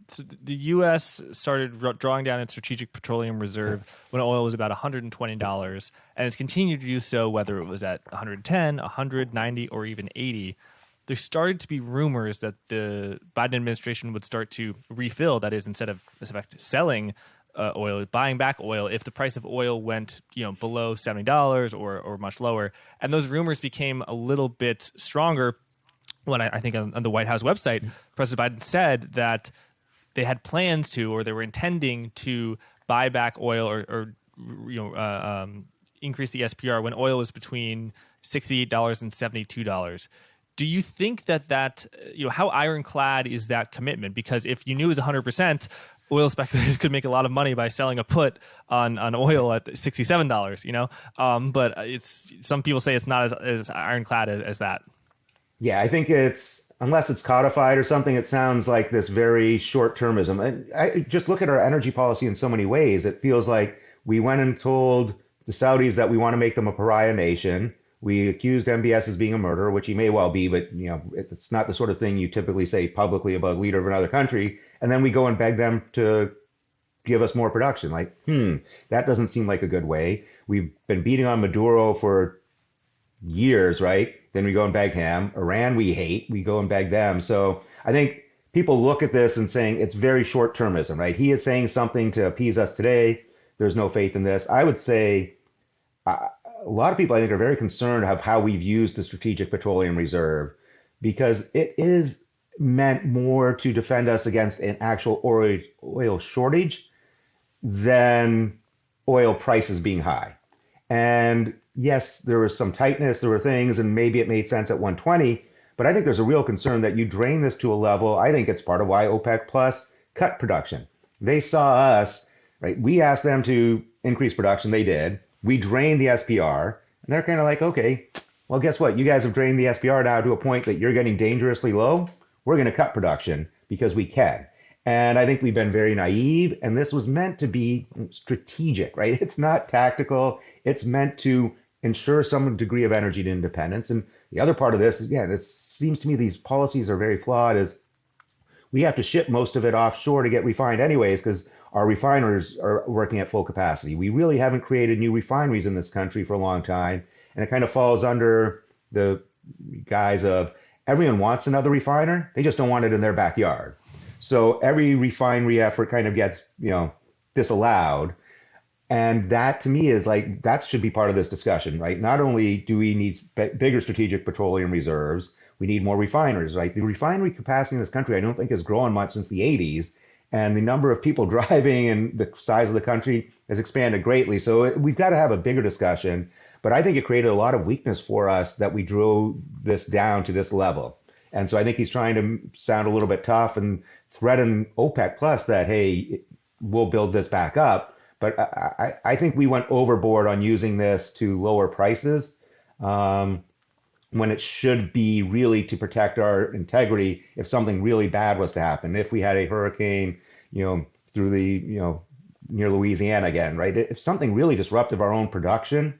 so the U.S. started drawing down its strategic petroleum reserve when oil was about $120, and it's continued to do so whether it was at 110, 190, or even 80. There started to be rumors that the Biden administration would start to refill, that is, instead of, in fact, selling oil, buying back oil if the price of oil went below $70 or much lower. And those rumors became a little bit stronger when I think on the White House website, President Biden said that they had plans to, or they were intending to buy back oil or increase the SPR when oil was between $68 and $72. Do you think that how ironclad is that commitment? Because if you knew it was 100%, oil speculators could make a lot of money by selling a put on oil at $67, but it's some people say it's not as ironclad as that. Yeah, I think unless it's codified or something, it sounds like this very short-termism. And I just look at our energy policy in so many ways. It feels like we went and told the Saudis that we want to make them a pariah nation. We accused MBS as being a murderer, which he may well be, but it's not the sort of thing you typically say publicly about a leader of another country. And then we go and beg them to give us more production. Like, that doesn't seem like a good way. We've been beating on Maduro for years, right? Then we go and beg him. Iran we hate. We go and beg them. So I think people look at this and saying it's very short-termism, right? He is saying something to appease us today. There's no faith in this. I would say a lot of people, I think, are very concerned of how we've used the Strategic Petroleum Reserve because it is meant more to defend us against an actual oil shortage than oil prices being high. And yes, there was some tightness, there were things, and maybe it made sense at 120, but I think there's a real concern that you drain this to a level. I think it's part of why OPEC Plus cut production. They saw us, right? We asked them to increase production. They did. We drained the SPR, and they're kind of like, okay, well, guess what? You guys have drained the SPR now to a point that you're getting dangerously low. We're going to cut production because we can. And I think we've been very naive, and this was meant to be strategic, right? It's not tactical. It's meant to ensure some degree of energy independence. And the other part of this, again, it seems to me these policies are very flawed, is we have to ship most of it offshore to get refined anyways, because our refiners are working at full capacity. We really haven't created new refineries in this country for a long time. And it kind of falls under the guise of everyone wants another refiner. They just don't want it in their backyard. So every refinery effort kind of gets, disallowed. And that to me is like, that should be part of this discussion, right? Not only do we need bigger strategic petroleum reserves, we need more refiners, right? The refinery capacity in this country, I don't think has grown much since the 80s. And the number of people driving and the size of the country has expanded greatly. So we've got to have a bigger discussion. But I think it created a lot of weakness for us that we drove this down to this level. And so I think he's trying to sound a little bit tough and threaten OPEC Plus that, hey, we'll build this back up. But I think we went overboard on using this to lower prices when it should be really to protect our integrity if something really bad was to happen. If we had a hurricane, through the, near Louisiana again, right? If something really disruptive our own production,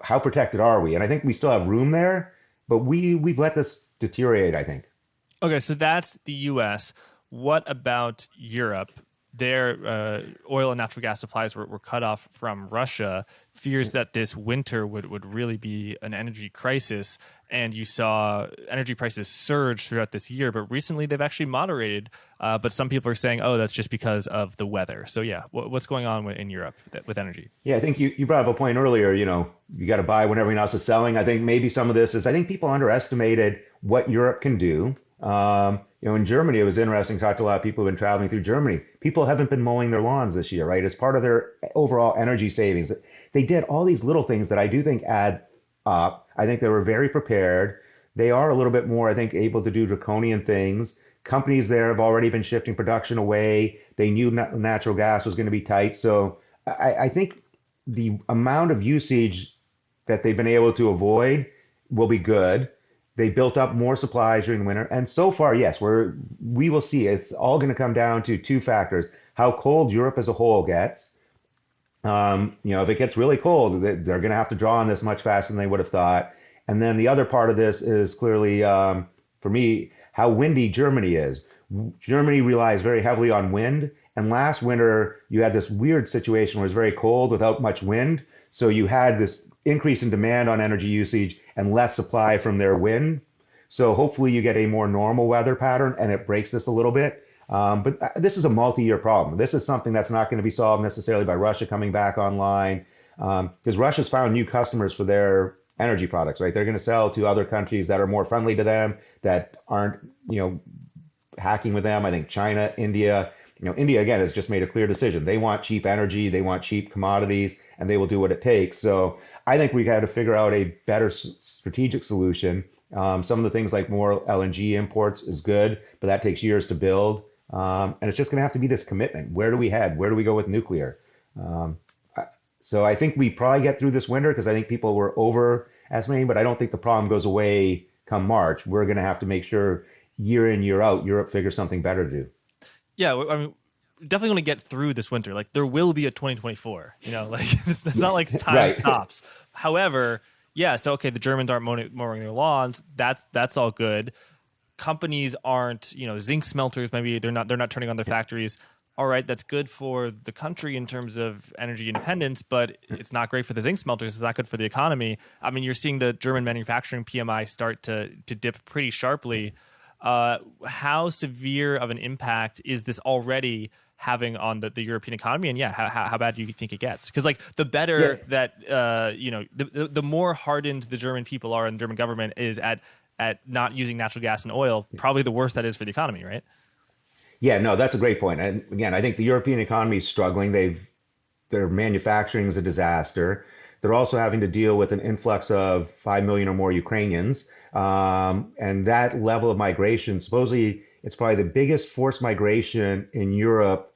how protected are we? And I think we still have room there, but we've let this deteriorate, I think. Okay, so that's the U.S. What about Europe? their oil and natural gas supplies were cut off from Russia, fears that this winter would really be an energy crisis. And you saw energy prices surge throughout this year, but recently they've actually moderated. But some people are saying, oh, that's just because of the weather. So yeah, what's going on in Europe with energy? Yeah, I think you brought up a point earlier, you got to buy when everyone else is selling. I think maybe some of this is, I think people underestimated what Europe can do. In Germany, it was interesting. Talked to a lot of people who've been traveling through Germany. People haven't been mowing their lawns this year, right? As part of their overall energy savings. They did all these little things that I do think add up. I think they were very prepared. They are a little bit more, I think, able to do draconian things. Companies there have already been shifting production away. They knew natural gas was going to be tight. So I think the amount of usage that they've been able to avoid will be good. They built up more supplies during the winter. And so far, yes, we will see. It's all going to come down to two factors: how cold Europe as a whole gets. If it gets really cold, they're going to have to draw on this much faster than they would have thought. And then the other part of this is clearly, for me, how windy Germany is. Germany relies very heavily on wind. And last winter, you had this weird situation where it was very cold without much wind. So you had this increase in demand on energy usage and less supply from their wind. So hopefully you get a more normal weather pattern and it breaks this a little bit. But this is a multi-year problem. This is something that's not going to be solved necessarily by Russia coming back online, because Russia's found new customers for their energy products, right? They're going to sell to other countries that are more friendly to them, that aren't, hacking with them. I think China, India. India, again, has just made a clear decision. They want cheap energy, they want cheap commodities, and they will do what it takes. So I think we got to figure out a better strategic solution. Some of the things like more LNG imports is good, but that takes years to build. And it's just going to have to be this commitment. Where do we head? Where do we go with nuclear? So I think we probably get through this winter, because I think people were overestimating, but I don't think the problem goes away come March. We're going to have to make sure year in, year out, Europe figures something better to do. Yeah, I mean, definitely going to get through this winter. Like, there will be a 2024. It's not like time Right. stops. However, yeah. So okay, the Germans aren't mowing their lawns. That's all good. Companies aren't, zinc smelters. Maybe they're not turning on their factories. All right, that's good for the country in terms of energy independence, but it's not great for the zinc smelters. It's not good for the economy. I mean, you're seeing the German manufacturing PMI start to dip pretty sharply. How severe of an impact is this already having on the European economy? And yeah, how bad do you think it gets? Because like the better that the more hardened the German people are and the German government is at not using natural gas and oil, probably the worse that is for the economy, right? Yeah, no, that's a great point. And again, I think the European economy is struggling. Their manufacturing is a disaster. They're also having to deal with an influx of 5 million or more Ukrainians. And that level of migration, supposedly it's probably the biggest forced migration in Europe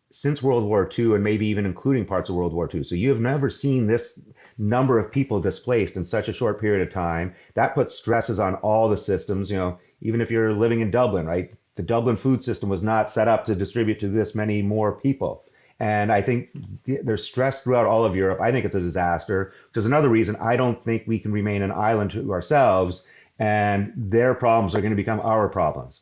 since World War II, and maybe even including parts of World War II. So you have never seen this number of people displaced in such a short period of time. That puts stresses on all the systems. Even if you're living in Dublin, right? The Dublin food system was not set up to distribute to this many more people. And I think there's stress throughout all of Europe. I think it's a disaster, which is another reason I don't think we can remain an island to ourselves, and their problems are going to become our problems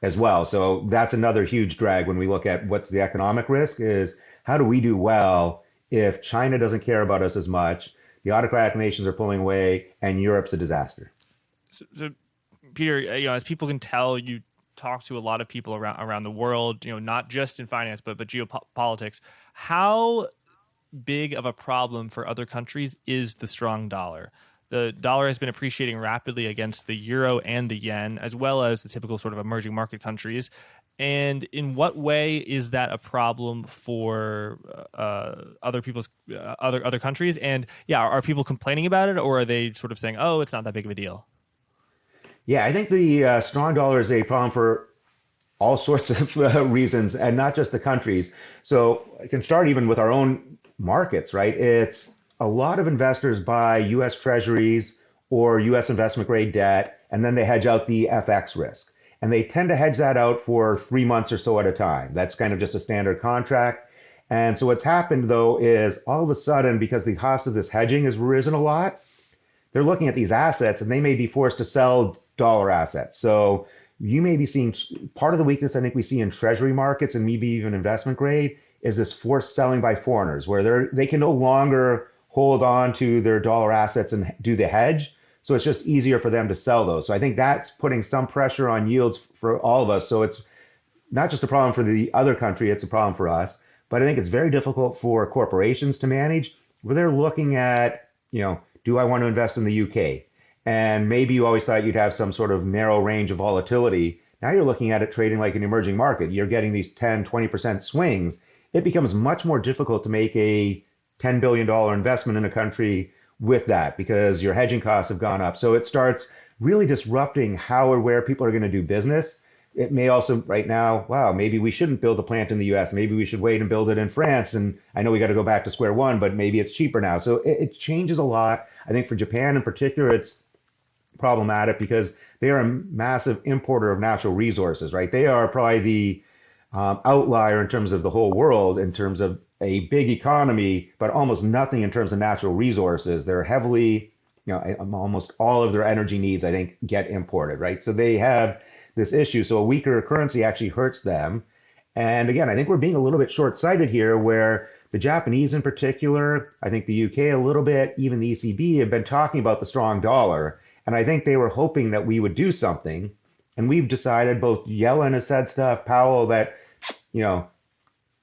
as well. So that's another huge drag when we look at what's the economic risk is how do we do well if China doesn't care about us as much, the autocratic nations are pulling away, and Europe's a disaster. So Peter, as people can tell, you talk to a lot of people around the world, not just in finance, but geopolitics. How big of a problem for other countries is the strong dollar? The dollar has been appreciating rapidly against the euro and the yen, as well as the typical sort of emerging market countries. And in what way is that a problem for other countries? And yeah, are people complaining about it, or are they sort of saying, "Oh, it's not that big of a deal"? Yeah, I think the strong dollar is a problem for all sorts of reasons, and not just the countries. So I can start even with our own markets, right? It's a lot of investors buy U.S. treasuries or U.S. investment grade debt, and then they hedge out the FX risk. And they tend to hedge that out for 3 months or so at a time. That's kind of just a standard contract. And so what's happened, though, is all of a sudden, because the cost of this hedging has risen a lot, they're looking at these assets and they may be forced to sell dollar assets. So you may be seeing part of the weakness I think we see in treasury markets and maybe even investment grade is this forced selling by foreigners where they can no longer hold on to their dollar assets and do the hedge. So it's just easier for them to sell those. So I think that's putting some pressure on yields for all of us. So it's not just a problem for the other country, it's a problem for us. But I think it's very difficult for corporations to manage where they're looking at, do I want to invest in the UK? And maybe you always thought you'd have some sort of narrow range of volatility. Now you're looking at it trading like an emerging market. You're getting these 10, 20% swings. It becomes much more difficult to make a $10 billion investment in a country with that because your hedging costs have gone up. So it starts really disrupting how or where people are going to do business. It may also right now, wow, maybe we shouldn't build a plant in the US. Maybe we should wait and build it in France. And I know we got to go back to square one, but maybe it's cheaper now. So it changes a lot. I think for Japan in particular, it's problematic because they are a massive importer of natural resources, right? They are probably the outlier in terms of the whole world, in terms of a big economy, but almost nothing in terms of natural resources. They're heavily, almost all of their energy needs, I think, get imported, right? So they have this issue. So a weaker currency actually hurts them. And again, I think we're being a little bit short-sighted here where the Japanese in particular, I think the UK a little bit, even the ECB have been talking about the strong dollar. And I think they were hoping that we would do something. And we've decided, both Yellen has said stuff, Powell, that,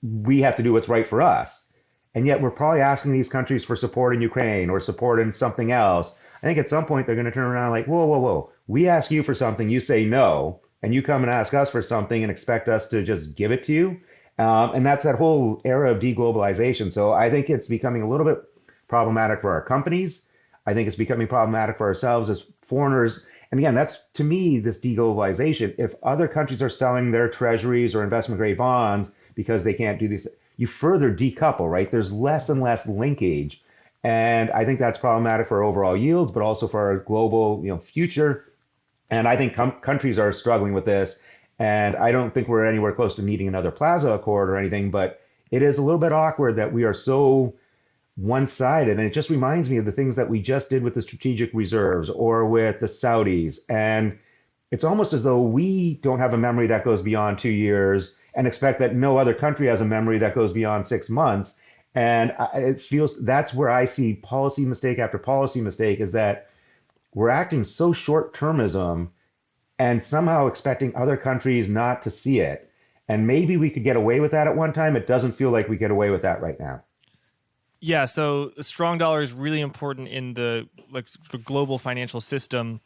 we have to do what's right for us. And yet we're probably asking these countries for support in Ukraine or support in something else. I think at some point they're going to turn around like, whoa, whoa, whoa. We ask you for something, you say no, and you come and ask us for something and expect us to just give it to you. And that's that whole era of deglobalization. So I think it's becoming a little bit problematic for our companies. I think it's becoming problematic for ourselves as foreigners. And again, that's, to me, this deglobalization. If other countries are selling their treasuries or investment grade bonds because they can't do this, you further decouple, right? There's less and less linkage. And I think that's problematic for overall yields, but also for our global, future. And I think countries are struggling with this. And I don't think we're anywhere close to needing another Plaza Accord or anything, but it is a little bit awkward that we are so one-sided. And it just reminds me of the things that we just did with the strategic reserves or with the Saudis. And it's almost as though we don't have a memory that goes beyond 2 years and expect that no other country has a memory that goes beyond 6 months. And it feels that's where I see policy mistake after policy mistake, is that we're acting so short-termism and somehow expecting other countries not to see it. And maybe we could get away with that at one time. It doesn't feel like we get away with that right now. Yeah, so a strong dollar is really important in the global financial system,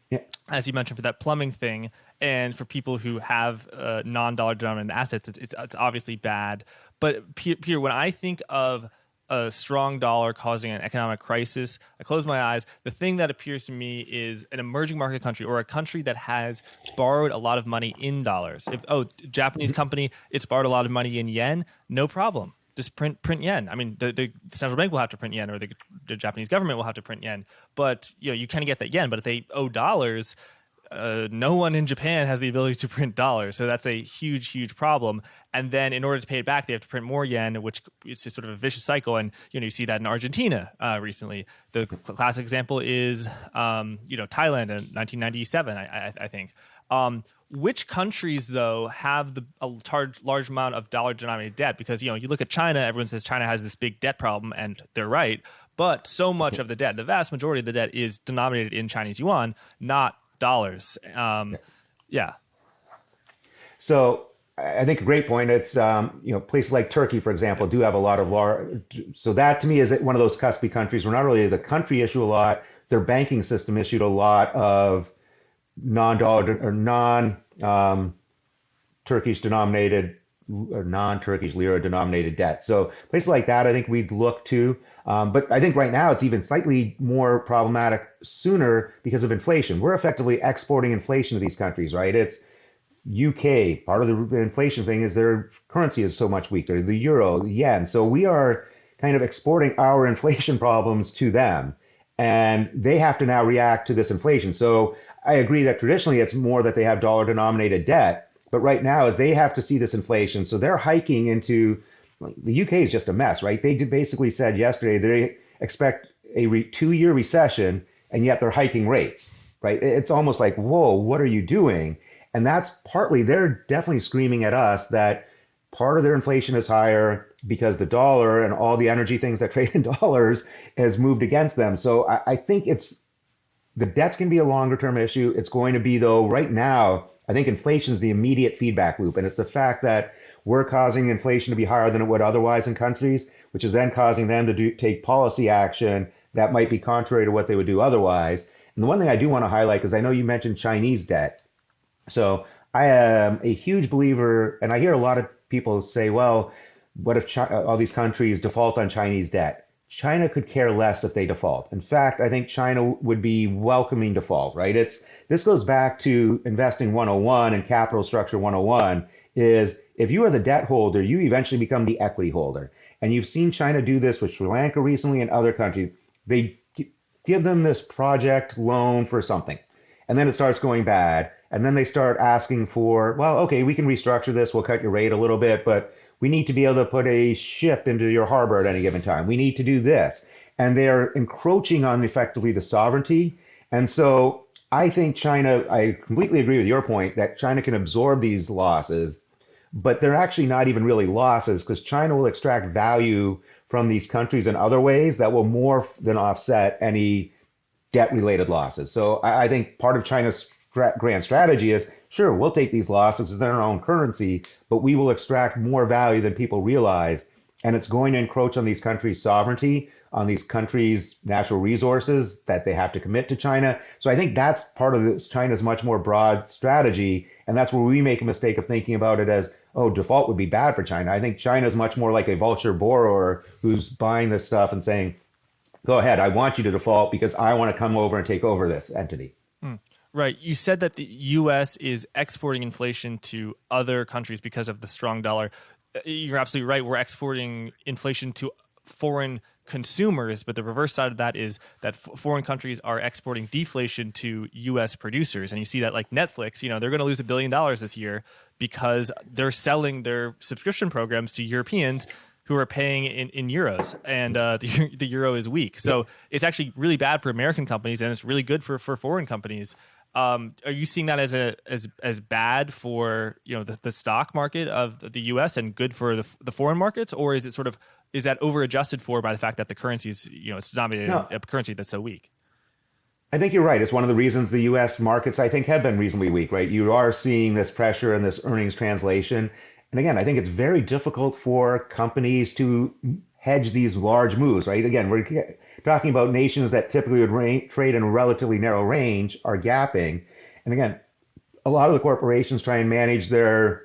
as you mentioned, for that plumbing thing, and for people who have non-dollar denominated assets, it's obviously bad. But Peter, when I think of a strong dollar causing an economic crisis, I close my eyes. The thing that appears to me is an emerging market country or a country that has borrowed a lot of money in dollars. Japanese company, it's borrowed a lot of money in yen, no problem. Just print yen. I mean, the central bank will have to print yen, or the Japanese government will have to print yen. But you kind of get that yen. But if they owe dollars, no one in Japan has the ability to print dollars. So that's a huge, huge problem. And then in order to pay it back, they have to print more yen, which is just sort of a vicious cycle. And you see that in Argentina recently. The classic example is Thailand in 1997, I think. Which countries, though, have a large amount of dollar-denominated debt? Because, you look at China, everyone says China has this big debt problem, and they're right. But so much of the debt, the vast majority of the debt, is denominated in Chinese yuan, not dollars. Yeah. So I think a great point. It's, places like Turkey, for example, do have a lot of so that to me is one of those cuspy countries where not only the country issue a lot, their banking system issued a lot of non-dollar or non-Turkish denominated or non-Turkish lira denominated debt. So places like that, I think we'd look to. But I think right now it's even slightly more problematic sooner because of inflation. We're effectively exporting inflation to these countries, right? It's UK. Part of the inflation thing is their currency is so much weaker, the euro, the yen. So we are kind of exporting our inflation problems to them. And they have to now react to this inflation. So I agree that traditionally it's more that they have dollar denominated debt, but right now is they have to see this inflation. So they're hiking into, the UK is just a mess, right? They basically said yesterday they expect a 2-year recession, and yet they're hiking rates, right? It's almost like, whoa, what are you doing? And that's partly, they're definitely screaming at us that part of their inflation is higher because the dollar and all the energy things that trade in dollars has moved against them. So I think the debt's going to be a longer term issue. It's going to be, though, right now, I think inflation is the immediate feedback loop. And it's the fact that we're causing inflation to be higher than it would otherwise in countries, which is then causing them to take policy action that might be contrary to what they would do otherwise. And the one thing I do want to highlight, because I know you mentioned Chinese debt. So I am a huge believer, and I hear a lot of people say, well, what if all these countries default on Chinese debt? China could care less if they default. In fact, I think China would be welcoming default, right? This goes back to investing 101 and capital structure 101 is if you are the debt holder, you eventually become the equity holder. And you've seen China do this with Sri Lanka recently and other countries. They give them this project loan for something, and then it starts going bad. And then they start asking for, well, okay, we can restructure this. We'll cut your rate a little bit, but we need to be able to put a ship into your harbor at any given time. We need to do this. And they're encroaching on effectively the sovereignty. And so I think China, I completely agree with your point that China can absorb these losses, but they're actually not even really losses because China will extract value from these countries in other ways that will more than offset any debt-related losses. So I think part of China's grand strategy is, sure, we'll take these losses in our own currency, but we will extract more value than people realize. And it's going to encroach on these countries' sovereignty, on these countries' natural resources that they have to commit to China. So I think that's part of China's much more broad strategy. And that's where we make a mistake of thinking about it as, oh, default would be bad for China. I think China is much more like a vulture borrower who's buying this stuff and saying, go ahead, I want you to default because I want to come over and take over this entity. Right. You said that the U.S. is exporting inflation to other countries because of the strong dollar. You're absolutely right. We're exporting inflation to foreign consumers, but the reverse side of that is that foreign countries are exporting deflation to U.S. producers. And you see that like Netflix, they're going to lose $1 billion this year because they're selling their subscription programs to Europeans who are paying in euros, and the euro is weak. So it's actually really bad for American companies, and it's really good for foreign companies. Are you seeing that as bad for the stock market of the U.S. and good for the foreign markets, or is that over adjusted for by the fact that the currency is it's denominated in a currency that's so weak? I think you're right. It's one of the reasons the U.S. markets I think have been reasonably weak. Right, you are seeing this pressure and this earnings translation. And again, I think it's very difficult for companies to hedge these large moves, right? Again, we're talking about nations that typically would trade in a relatively narrow range are gapping. And again, a lot of the corporations try and manage their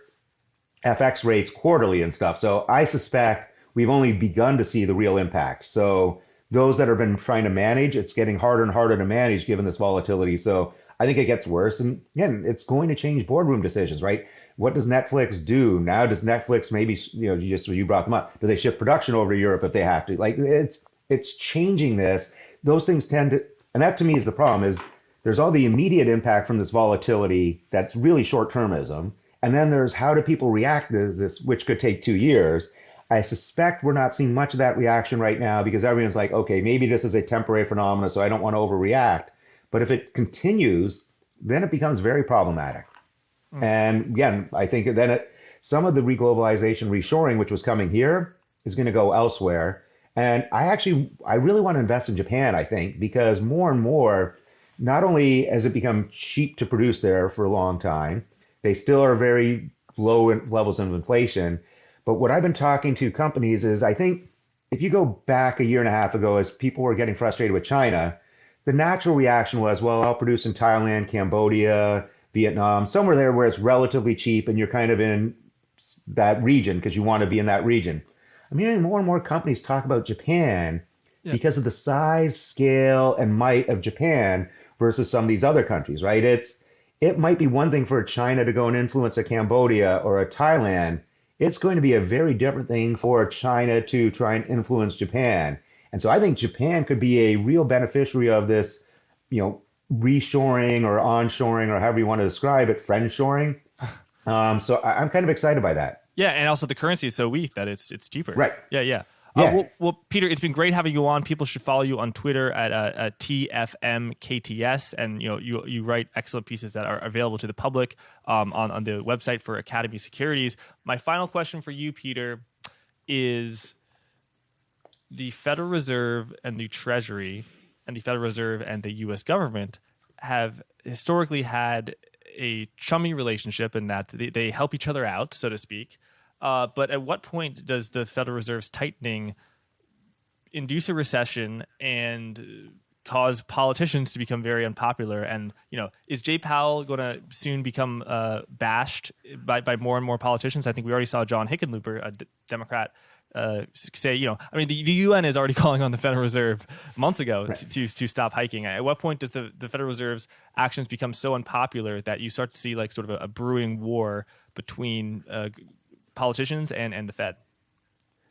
FX rates quarterly and stuff. So I suspect we've only begun to see the real impact. So those that have been trying to manage, it's getting harder and harder to manage given this volatility. So I think it gets worse. And again, it's going to change boardroom decisions, right? What does Netflix do? Now does Netflix maybe, you brought them up. Do they shift production over to Europe if they have to? Like it's changing this. Those things tend to, and that to me is the problem is there's all the immediate impact from this volatility that's really short-termism. And then there's how do people react to this, which could take 2 years. I suspect we're not seeing much of that reaction right now because everyone's like, okay, maybe this is a temporary phenomenon, so I don't want to overreact. But if it continues, then it becomes very problematic. And again, I think then some of the reglobalization, reshoring, which was coming here, is going to go elsewhere. And I really want to invest in Japan, I think, because more and more, not only has it become cheap to produce there for a long time, they still are very low levels of inflation. But what I've been talking to companies is I think if you go back a year and a half ago, as people were getting frustrated with China, the natural reaction was, well, I'll produce in Thailand, Cambodia, Vietnam, somewhere there where it's relatively cheap and you're kind of in that region because you want to be in that region. I'm hearing more and more companies talk about Japan because of the size, scale, and might of Japan versus some of these other countries, right? It might be one thing for China to go and influence a Cambodia or a Thailand. It's going to be a very different thing for China to try and influence Japan. And so I think Japan could be a real beneficiary of this, reshoring or onshoring or however you want to describe it, friendshoring. So I'm kind of excited by that. Yeah, and also the currency is so weak that it's cheaper. Right. Yeah. Yeah. Well, Peter, it's been great having you on. People should follow you on Twitter at TFMKTS, and you write excellent pieces that are available to the public on the website for Academy Securities. My final question for you, Peter, is the Federal Reserve and the Treasury and the Federal Reserve and the U.S. government have historically had a chummy relationship in that they help each other out, so to speak. But at what point does the Federal Reserve's tightening induce a recession and cause politicians to become very unpopular? And is Jay Powell going to soon become bashed by more and more politicians? I think we already saw John Hickenlooper, a Democrat, say, the UN is already calling on the Federal Reserve months ago to stop hiking. At what point does the Federal Reserve's actions become so unpopular that you start to see like sort of a brewing war between politicians and the Fed?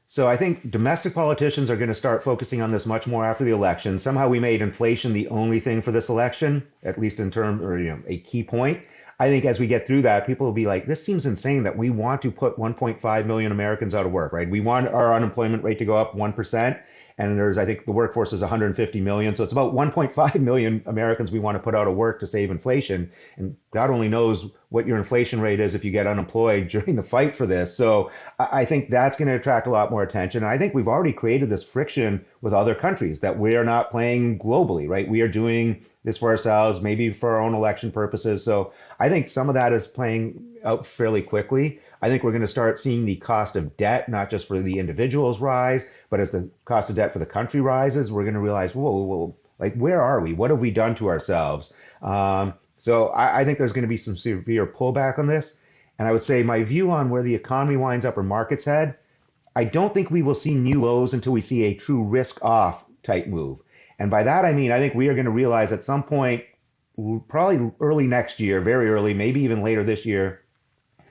So I think domestic politicians are going to start focusing on this much more after the election. Somehow we made inflation the only thing for this election, at least in terms, or a key point. I think as we get through that, people will be like, this seems insane that we want to put 1.5 million Americans out of work, right? We want our unemployment rate to go up 1%. And I think the workforce is 150 million. So it's about 1.5 million Americans we want to put out of work to save inflation. And God only knows what your inflation rate is if you get unemployed during the fight for this. So I think that's going to attract a lot more attention. And I think we've already created this friction with other countries that we are not playing globally, right? We are doing this for ourselves, maybe for our own election purposes. So I think some of that is playing out fairly quickly. I think we're going to start seeing the cost of debt, not just for the individuals rise, but as the cost of debt for the country rises, we're going to realize, whoa, like, where are we? What have we done to ourselves? So I think there's going to be some severe pullback on this. And I would say my view on where the economy winds up or markets head, I don't think we will see new lows until we see a true risk off type move. And by that, I mean, I think we are going to realize at some point, probably early next year, very early, maybe even later this year,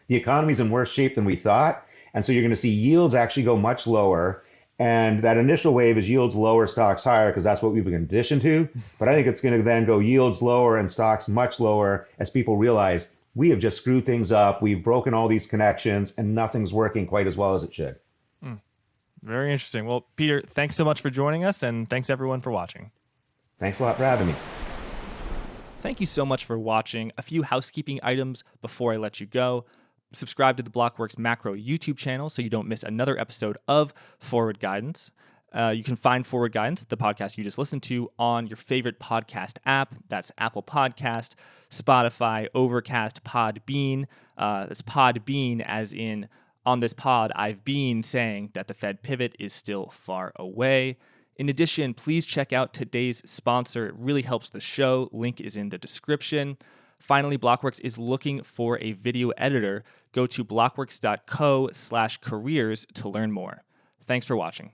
the economy's in worse shape than we thought. And so you're going to see yields actually go much lower. And that initial wave is yields lower, stocks higher, because that's what we've been conditioned to. But I think it's going to then go yields lower and stocks much lower as people realize we have just screwed things up. We've broken all these connections and nothing's working quite as well as it should. Very interesting. Well, Peter, thanks so much for joining us, and thanks everyone for watching. Thanks a lot for having me. Thank you so much for watching. A few housekeeping items before I let you go. Subscribe to the Blockworks Macro YouTube channel so you don't miss another episode of Forward Guidance. You can find Forward Guidance, the podcast you just listened to, on your favorite podcast app. That's Apple Podcast, Spotify, Overcast, Podbean. That's Podbean as in, on this pod, I've been saying that the Fed pivot is still far away. In addition, please check out today's sponsor. It really helps the show. Link is in the description. Finally, Blockworks is looking for a video editor. Go to blockworks.co/careers to learn more. Thanks for watching.